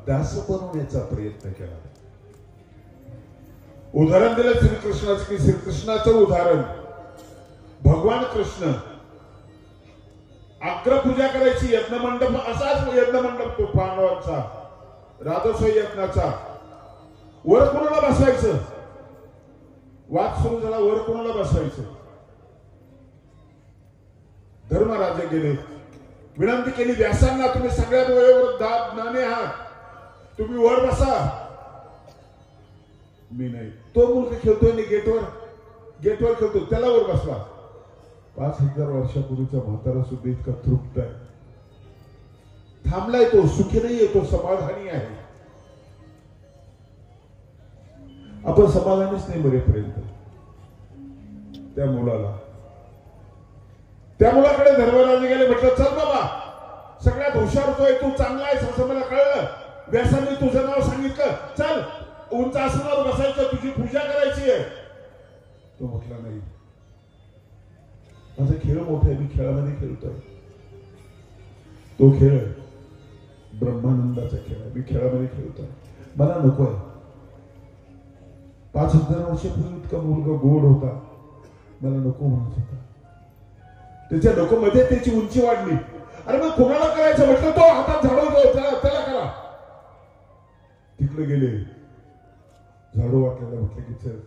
दास बनवण्याचा प्रयत्न केला. उदाहरण दिलं श्रीकृष्णाचं की श्रीकृष्णाचं उदाहरण, भगवान कृष्ण अग्रपूजा करायची, यज्ञ मंडप असाच यज्ञ मंडप तो पांडवांचा राजस्व यज्ञाचा. वर कोणाला बसवायचं, वाद सुरू झाला, वर कोणाला बसवायचं. धर्मराजे गेले, विनंती केली व्यासांना, तुम्ही सगळ्यात वयोवृद्ध ज्ञानी आहात, तुम्ही वर बसा. मी नाही, तो मुलगा खेळतोय गेटवर खेळतो, त्याला वर बसवा. 5000 वर्षापूर्वीचा म्हातारा सुद्धा इतका तृप्त आहे, थांबलाय, तो सुखी नाहीये, तो समाधानी आहे. आपण समाधानीच नाही मरेपर्यंत. त्या मुलाकडे धर्मराजे गेले, म्हटलं चल बाबा, सगळ्यात हुशार होतोय तू, चांगला आहेस असं मला कळलं. व्यासांनी तुझं नाव सांगितलं, चल उंच आसनावर बसायचं, तुझी पूजा करायची आहे. तो म्हटला नाही, माझा खेळ मोठा आहे, मी खेळामध्ये खेळतोय. तो खेळ ब्रह्मानंदाचा खेळ आहे, मी खेळामध्ये खेळतोय, मला नको आहे. 5000 वर्षापूर्वी इतका मुलगा गोड होता, मला नको म्हणत होता. त्याच्या नको मध्ये त्याची उंची वाढली. अरे मग कोणाला करायचं म्हटलं, तो हातात झाडू त्याला करा. तिकडे गेले, झाडू वाटलेला, म्हटलं की चल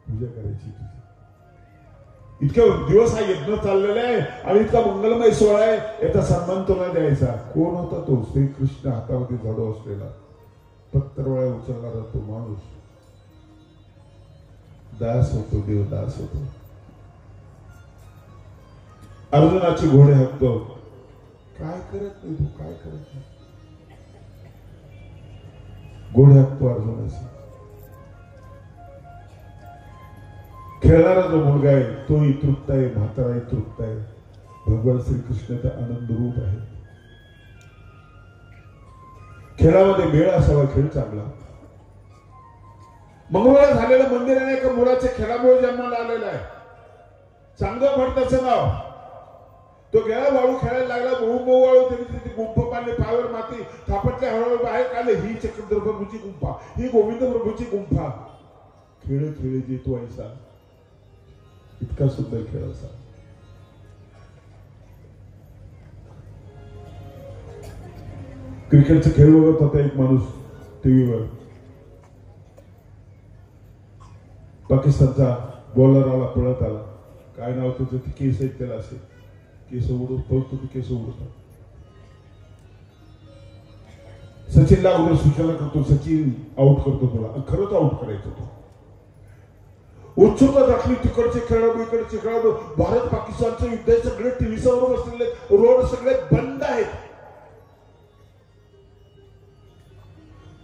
पूजा करायची तुझी. इतक्या दिवस हा यज्ञ चाललेला आहे आणि इतका मंगलमय सोहळा आहे, याचा सन्मान तुला द्यायचा. कोण होता तो? श्रीकृष्ण हातामध्ये झाडू असलेला, पत्तरवळ्या उचलणारा तो माणूस. दास होतो, देवदास होतो. अर्जुनाची घोडे हाकतो, काय करत नाही तू, काय करत नाही. घोडे हाकतो अर्जुनाची. खेळणारा जो मुलगा आहे तोही तृप्त आहे, म्हाताराही तृप्त आहे. भगवान श्रीकृष्ण तर आनंद रूप आहे. खेळामध्ये मेळ असावा, खेळ चांगला. मंगळवार झालेलं मंदिर आहे, एका मुलाच्या खेळामुळे जन्माला आलेला आहे. चांगलं भटताचं नाव. तो गेला, वाळू खेळायला लागला, बहु वाळू, त्यांनी तिथे गुंफ पाडले, पायावर माती थापटल्या, हळूहळू बाहेर काढले. ही चक्रधर प्रभूची गुंफा, ही गोविंद प्रभूची गुंफा. खेळ खेळ जे तो ऐसा, इतका सुंदर खेळ असा. क्रिकेटचा खेळ बघत होता एक माणूस टीव्हीवर. पाकिस्तानचा बॉलर आला, पळत आला, काय नाव त्याचं, ते केस आहेत त्याला, असे केस उडत पळतो, ते केस उडतात. सचिनला अगोदर सूचना करतो, सचिन आउट करतो तुला, खरंच आउट करायचं. तो उत्सुकता दाखली, तिकडचे खेळाडू इकडचे खेळाडू. भारत पाकिस्तानचं युद्ध आहे, सगळे टीव्ही समोर बसलेले, रोड सगळे बंद आहेत.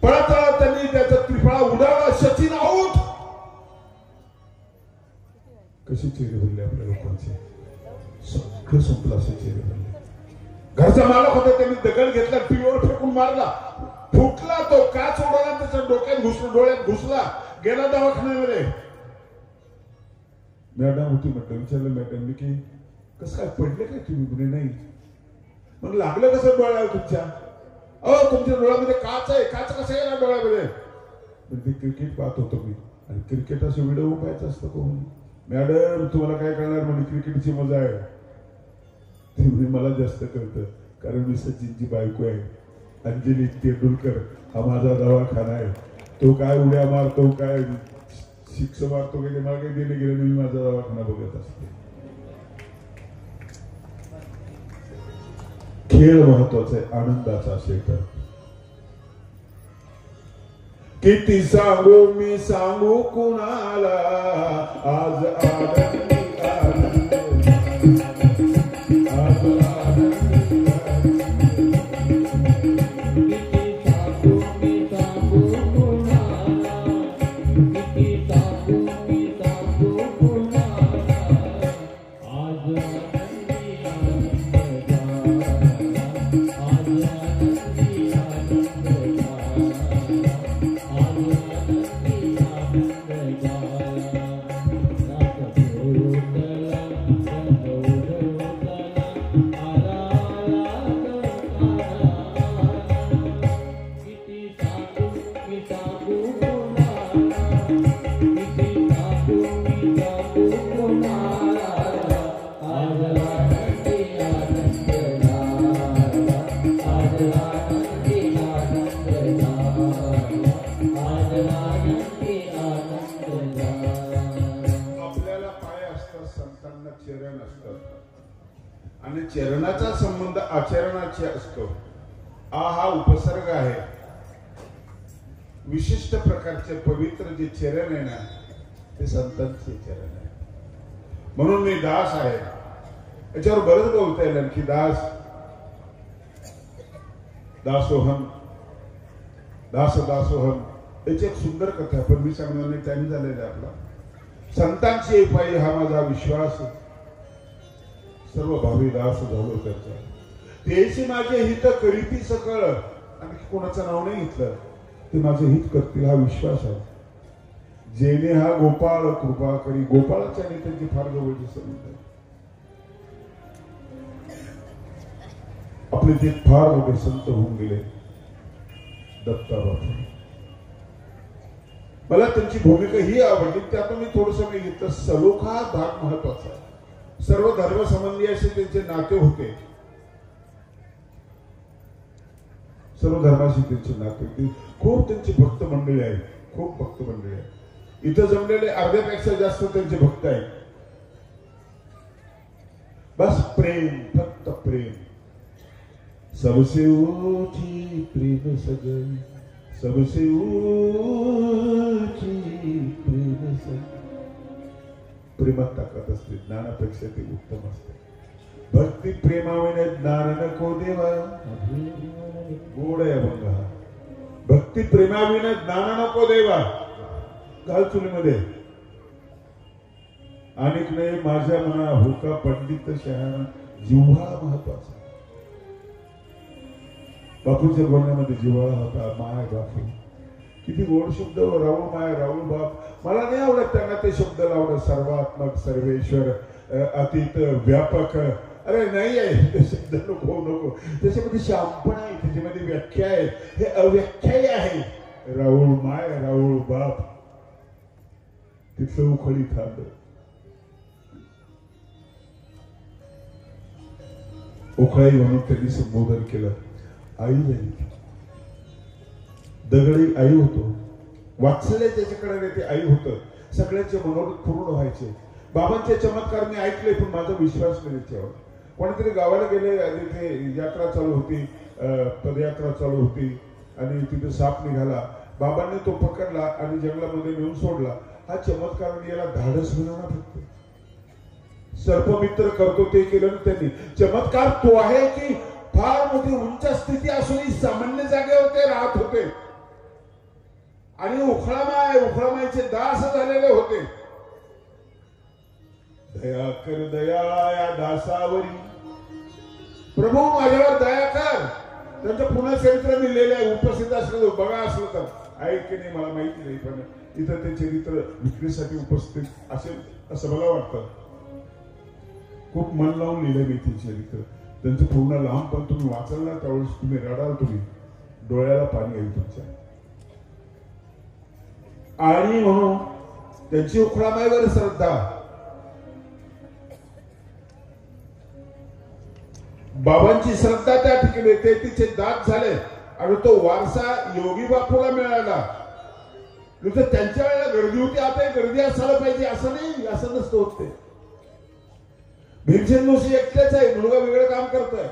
पळत त्यांनी त्याचा त्रिफळा उडाला, सचिन आउट. कसे चेहरे भरले आपल्या लोकांचे, सगळं संपलं असे चेहरे भरले. घरचा मालक होता, त्यांनी दगड घेतला, टीव्हीवर फेकून मारला, फुटला, तो काच उडाला, त्याच्या डोक्यात घुसला, डोळ्यात घुसला, गेला दवाखान्यामध्ये. मॅडम होती, म्हटलं विचारलं मॅडमनी की कसं काय पडले काय तुम्ही? म्हणे नाही. मग लागलं कसं डोळ्याला तुमच्या? अहो तुमच्या डोळ्यामध्ये काच आहे. काच कसं आहे ना डोळ्यामध्ये? म्हणजे क्रिकेट पाहत होतो मी, आणि क्रिकेट असं व्हिडिओ पाहायचं असतं कोण? मॅडम तुम्हाला काय करणार म्हणजे क्रिकेटची मजा आहे. ते मला जास्त कळतं, कारण मी सचिनची बायको आहे. अंजली तेंडुलकर हा माझा दवाखाना आहे. तो काय उड्या मारतो, काय शिक्ष मारतो, काही मला काही देणे गेले नाही, मी माझा दवाखाना बघत असते. खेळ महत्वाचा आहे, आनंदाचा असेल तर. किती सांगू मी सांगू कुणाला, आज आनंदी आनंद, आज आनंदी किती सांगू मी सांगू कुणाला, आणि चरणाचा संबंध आचरणाशी असतो. हा उपसर्ग आहे. विशिष्ट प्रकारचे पवित्र जे चरण आहे ना ते संतांचे चरण आहे. म्हणून मी दास आहे. याच्यावर बरंच बोलता येईल की दास दासोहम दास दासोहम याची एक सुंदर कथा. पण मी सांगण्याने टाइम झालेला आहे आपला. संतांची पायी हा माझा विश्वास. सर्व भावी दास झालो त्याचा. तेची माझे हित करीती सकळ. आणखी कोणाचं नाव नाही घेतलं. ते माझे हित करतील हा विश्वास आहे. जेने हा गोपाळ कृपा करी. गोपाळाच्या आणि त्यांची फार जवळची संबंध आहे. आपले ते फार मोठे संत होऊन गेले दत्ताबाबा. मला त्यांची भूमिका ही आवडली. त्यातून मी थोडस मी घेतलं. सलोखा हा भाग महत्वाचा आहे. सर्व धर्मसंबंधी असे त्यांचे नाते होते. सर्व धर्माशी त्यांचे नाते होते. खूप त्यांची भक्त मंडळी आहेत. खूप भक्त मंडळी आहेत. इथं जमलेले अर्ध्यापेक्षा जास्त त्यांचे भक्त आहेत. बस प्रेम, फक्त प्रेम. सबसे ऊंची प्रेम सगळी. सबसे ऊंची प्रेम सगळी. प्रेमात ताकद असते. ज्ञानापेक्षा ते उत्तम असते. भक्ती प्रेमाविने ज्ञान नको देवा. गोड आहे अभंग हा. भक्ती प्रेमाविने ज्ञान नको देवा. घाल चुलीमध्ये. अनेक नाही माझ्या मना होका पंडित शहाणा. जिव्हाळा महत्वाचा. बापूच्या बोलण्यामध्ये जिव्हाळा होता. माय बापू किती गोड शब्द. राहुल माय राहुल बाप. मला नाही आवडत त्यांना ते शब्द लावणं. सर्वात्मक, सर्वेश्वर, अतीत, व्यापक. अरे नाही आहे ते शब्द. नको नको. त्याच्यामध्ये शांपण आहे. त्याच्यामध्ये व्याख्या आहे. हे अव्याख्याय आहे. राहुल माय राहुल बाप. तिथलं उखळीत आलं. उखळी म्हणून त्यांनी संबोधन केलं. आई झाली. दगडी आई होतो. वात्सल्य ज्याच्याकडे ते आई होतं. सगळ्यांचे मनोरथ पूर्ण व्हायचे. बाबांचे चमत्कार मी ऐकले पण माझा विश्वास नाही त्याच्यावर. कोणीतरी गावाला गेले. तिथे यात्रा चालू होती. पदयात्रा चालू होती आणि तिथे साप निघाला. बाबांनी तो पकडला आणि जंगलामध्ये नेऊन सोडला. हा चमत्कार याला धाडस मिळवणार फक्त. सर्पमित्र करतो ते केलं त्यांनी. चमत्कार तो आहे की फार मोठी उंच स्थिती असूनही सामान्य जागेवर ते राहत होते आणि उखळामाईचे दास झालेले होते. दया कर दया या दासावरी. प्रभू माझ्यावर दया कर. त्यांचं पुन्हा चरित्र मी लिहिलं आहे. उपस्थित असलं बघा असलं तर. आहे की नाही मला माहिती नाही पण इथं ते चरित्र विक्रीसाठी उपस्थित असेल असं मला वाटतं. खूप मन लावून लिहिलं मी ते चरित्र. त्यांचं पूर्ण लांब पण तुम्ही वाचाल ना त्यावेळेस तुम्ही रडाल. तुम्ही डोळ्याला पाणी येईल तुमच्या. आणि म्हणून त्यांची उखळामाईवर श्रद्धा. बाबांची श्रद्धा त्या ठिकाणी ते तिचे दात झाले आणि तो वारसा योगी बापूला मिळाला. त्यांच्या वेळेला गर्दी होती. आता गर्दी असायला पाहिजे असं नाही. असं नसतं होत ते. भीमसेन जोशी एकटेच आहे. मुलगा वेगळं काम करतोय.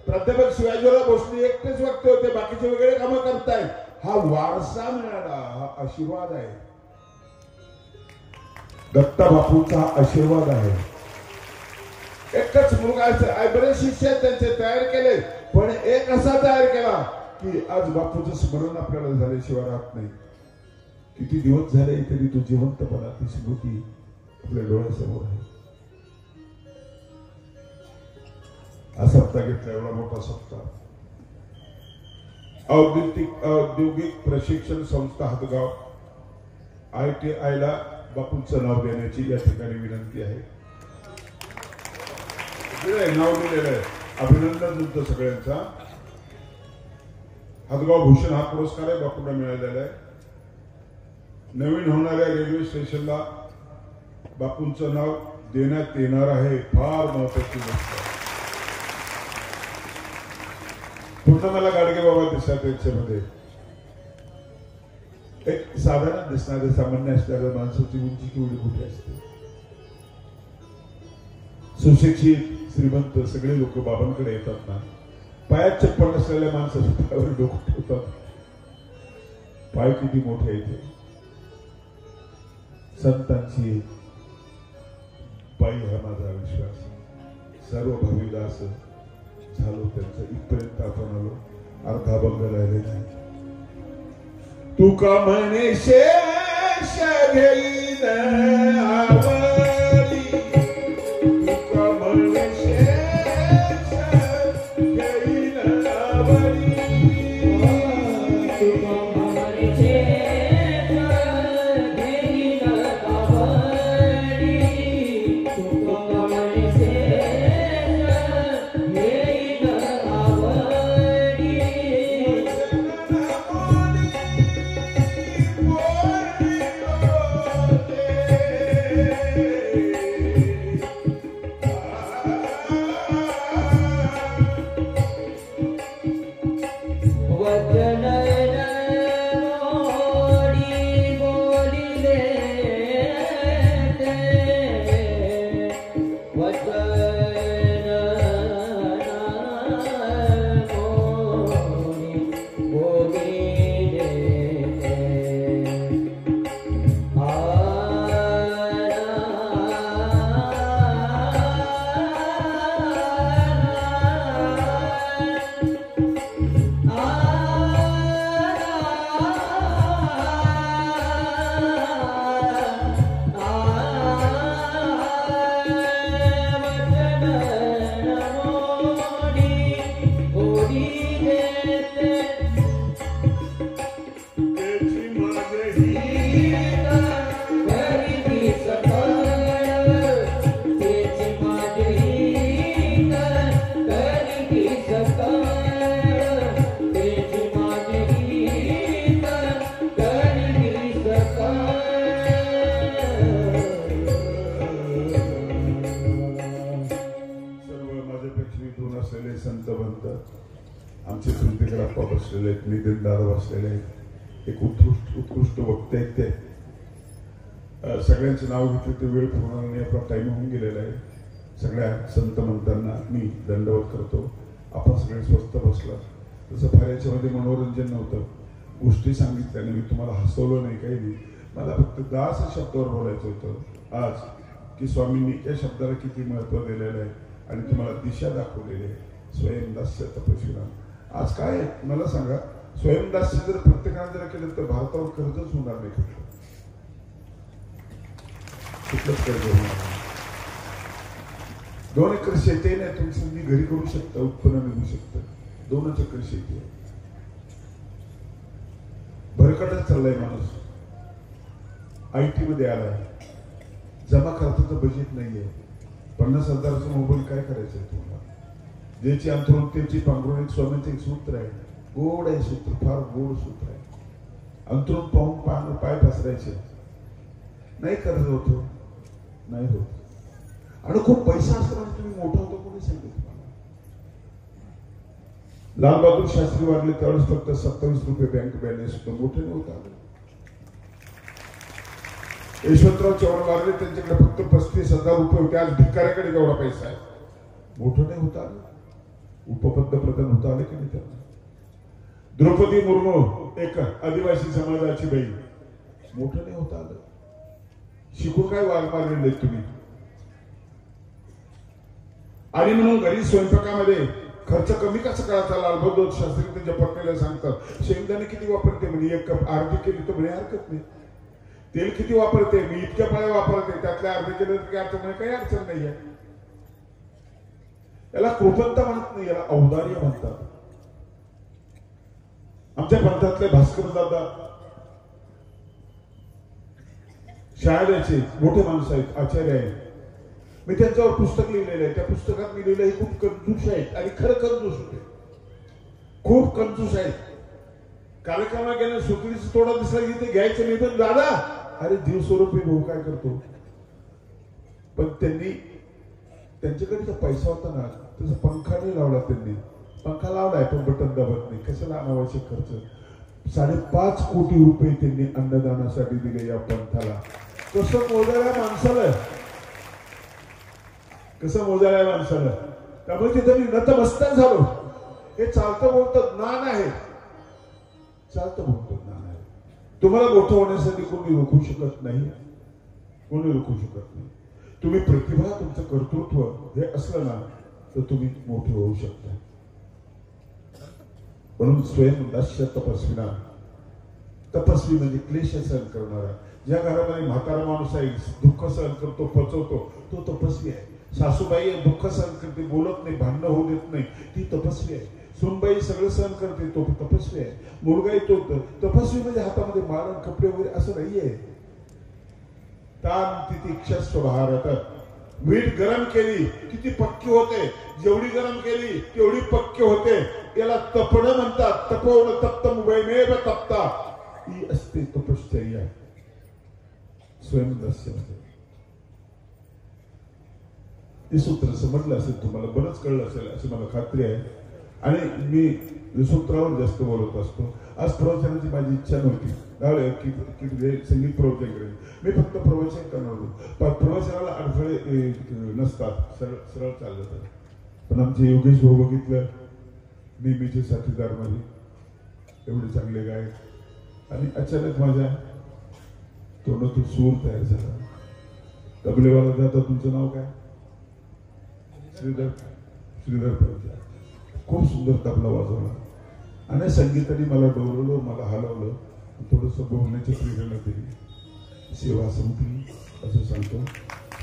प्राध्यापक शिवाजीराव भोसले एकटेच वक्ते होते. बाकीचे वेगळे काम करतायत. हा वारसा मिळाला. हा आशीर्वाद आहे. दत्ता बापूंचा हा आशीर्वाद आहे. एकच मुलगा आहे. बरेच शिष्य त्यांचे तयार केले पण एक असा तयार केला की आज बापूचं स्मरण आपल्याला झाल्याशिवाय राहत नाही. किती दिवस झाले तरी तो जिवंतपणा ती स्मृती आपल्या डोळ्यासमोर आहे. हा सप्ताह घेतला, एवढा मोठा सप्ताह. औद्योगिक प्रशिक्षण संस्था हदगाव ITI ला बापूंचं नाव देण्याची या ठिकाणी विनंती आहे. नाव दिलेलं आहे. अभिनंदन तुमचं सगळ्यांचा. हदगाव भूषण हा पुरस्कार आहे बापूंना मिळालेला आहे. नवीन होणाऱ्या रेल्वे स्टेशनला बापूंचं नाव देण्यात येणार आहे. फार महत्वाची गोष्ट आहे. पुन्हा मला गाडगे बाबा दिसतात याच्यामध्ये. एक साधारण दिसणारे सामान्य असणाऱ्या माणसाची उंची केवढी मोठी असते. सुशिक्षित श्रीमंत सगळे लोक बाबांकडे येतात ना, पायात चप्पल नसलेल्या माणसाच्या पायावर डोकं ठेवतात. पाय किती मोठे आहेत. संतांची पायी हा माझा विश्वास. सर्व भाविदास झालो त्यांचं. इथपर्यंत आपण आलो. अर्धाभंग राहिले नाही. तुका म्हणे शेष घेईन आवडी, तुका म्हणे शेष घेईन आवडी, तुका म्हणे शेष घेईन आवडी, तुका म्हणे शेष घेईन आवडी. आमचे सुंदरप्पा बसलेले आहेत, नितीनदादा बसलेले आहेत. एक उत्कृष्ट वक्ते आहेत ते. सगळ्यांचं नाव घेतलं तर वेळ पूर्ण नाही. आपला टाइम होऊन गेलेला आहे. सगळ्या संत मंतांना मी दंडवत करतो. आपण सगळे स्वस्त बसला. तसं फार याच्यामध्ये मनोरंजन नव्हतं. गोष्टी सांगितल्याने मी तुम्हाला हसवलं नाही, काही नाही. मला फक्त दास शब्दावर बोलायचं होतं आज, की स्वामींनी या शब्दाला किती महत्व दिलेलं आहे आणि तुम्हाला दिशा दाखवलेली आहे. स्वयंदास्य तपशिराम. आज काय मला सांगा, स्वयंदास्य जर प्रत्येकाने जर केलं तर भारतावर कर्जच होणार नाही. कुठलंच कर्ज होणार नाही. 2 एकर शेती नाही तुमची, तुम्ही घरी करू शकता, उत्पन्न मिळू शकतं. 2 एकर शेती आहे. भरकटच चाललाय माणूस. IT मध्ये आलाय. जमा खर्चाचं बजेट नाहीये. 50,000चा मोबाईल काय करायचंय तुम्हाला? ज्याची अंतरून त्याची पांघरून. एक स्वामींचं एक सूत्र आहे, गोड आहे सूत्र, फार गोड सूत्र आहे. अंतरून पाहून पाय पसरायचे. नाही कर्ज होतो, नाही होत. आणि खूप पैसा असताना तुम्ही मोठा होतो कोणी सांगितलं तुम्हाला? लाल बहादूर शास्त्री वाढले त्यावेळेस फक्त 27 रुपये बँक बॅलन्स होतं. मोठे नव्हतं. यशवंतराव चव्हाण वारले त्यांच्याकडे फक्त 35,000 रुपये होते. आज भिकाऱ्याकडे जेवढा पैसा आहे. मोठं नाही होता आलं. उपपंतप्रधान होता आले की नाही त्यांना? द्रौपदी मुर्मू एक आदिवासी समाजाची बाई. मोठं नाही होता आलं. शिकून काय वाघ मारलेले तुम्ही? आणि म्हणून घरी स्वयंपाकामध्ये खर्च कमी कसा करायचा? लालबहादूर शास्त्री त्यांच्या पत्नीला सांगतात, शेंगदाणे किती वापरते म्हणे? 1 कप अर्धी केली तर म्हणे हरकत नाही. तेल किती वापरते, मी इतक्या पाळ्या वापरते, त्यातल्या अर्धे केलं तर काही अडचण नाही, काही अडचण नाहीये. याला कृपणता म्हणत नाही, याला औदार्य म्हणतात. आमच्या पंथातले भास्कर दादा शाळेचे मोठे माणसं आहेत, आचार्य आहेत. मी त्यांच्यावर पुस्तक लिहिलेलं आहे. त्या पुस्तकात मी लिहिलं हे खूप कंजूस आहेत आणि खरं कंजूस होते, खूप कंजूस आहेत. कार्यक्रमाला गेल्या सुकळीचं थोडा दिसला की ते घ्यायचं नाही, पण दादा अरे जीव स्वरूपी भाऊ काय करतो. पण त्यांनी त्यांच्याकडे जो पैसा होता ना त्याचा पंखा नाही लावला. त्यांनी पंखा लावलाय पण बटन दाबत नाही. कशाला अनावश्यक खर्च. 5.5 कोटी रुपये त्यांनी अन्नदानासाठी दिले या पंथाला. कसं मोजायला माणसाला, कसं मोजायला माणसाला. त्यामुळे तिथे मी नतमस्तक झालो. हे चालतं बोलतं ज्ञान आहे, चालतं बोलतं ज्ञान आहे. तुम्हाला मोठं होण्यासाठी कोणी रोखू शकत नाही, कोणी रोखू शकत नाही. तुम्ही प्रतिभा, तुमचं कर्तृत्व हे असलं ना तर तुम्ही मोठे होऊ शकता. म्हणून स्वयं दास्य तपस्विना, तपस्वी म्हणजे क्लेश सहन करणारा. ज्या घरामध्ये म्हातारा माणूस आहे, दुःख सहन करतो, पचवतो, तो तपस्वी आहे. सासूबाई आहे, दुःख सहन करते, बोलत नाही, भांडणं होऊ देत नाही, ती तपस्वी आहे. सुनबाई सगळं सहन करते, तो तपस्वी आहे. मुलगा येतो, तपस्वी म्हणजे हातामध्ये मारण कपडे वगैरे असं नाहीये. तान तितिक्षा स्वभारत, मीठ गरम केली किती पक्की होते, जेवढी गरम केली तेवढी पक्की होते. याला तपणं म्हणतात. तपवणं तप्तम वैमेव तप्ता, ही असते तपश्चर्या. स्वयंदस्य ते सूत्र समजलं असेल तुम्हाला, बरंच कळलं असेल अशी मला खात्री आहे. आणि मी सूत्रावर जास्त बोलत असतो. आज प्रवचनाची माझी इच्छा नव्हती की संगीत प्रवचन करेल. मी फक्त प्रवचन करणार होतो. प्रवचनाला अडथळे नसतात, सरळ चाललं तर. पण आमचे योगेश भाऊ बघितलं, नेहमीचे साथीदार माझे, एवढे चांगले गायक. आणि अचानक माझ्या तोंडातून सूर तयार झाला. तबलेवाला जाता, तुमचं नाव काय? श्रीधर पाहिजे. खूप सुंदर तबला वाजवला आणि संगीताने मला डोलवलं, मला हलवलं, थोडंसं बोलण्याची प्रेरणा दिली. सेवा संपली असं सांगतो.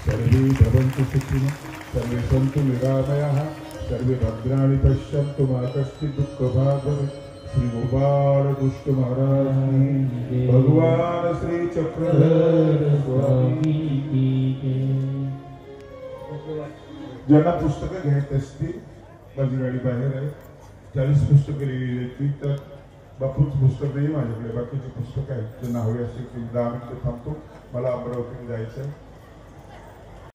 सर्वे भवन्तु सुखिनः, सर्वे सन्तु निरामयाः, सर्वे भद्राणि पश्यन्तु मा कश्चित् दुःखभाग् भवेत्. श्री गोपाल दुष्ट महाराज, भगवान श्री चक्रधर स्वामी. ज्यांना पुस्तकं घ्यायची असतील, माझी गाडी बाहेर आहे. 40 पुस्तकं लिहिलेली आहेत. तर बापूच पुस्तक नाही माझ्याकडे, बाकीची पुस्तकं आहेत. ज्यांना हवी असतील 10 मिनिटं थांबतो, मला अमरावतीला जायचं आहे.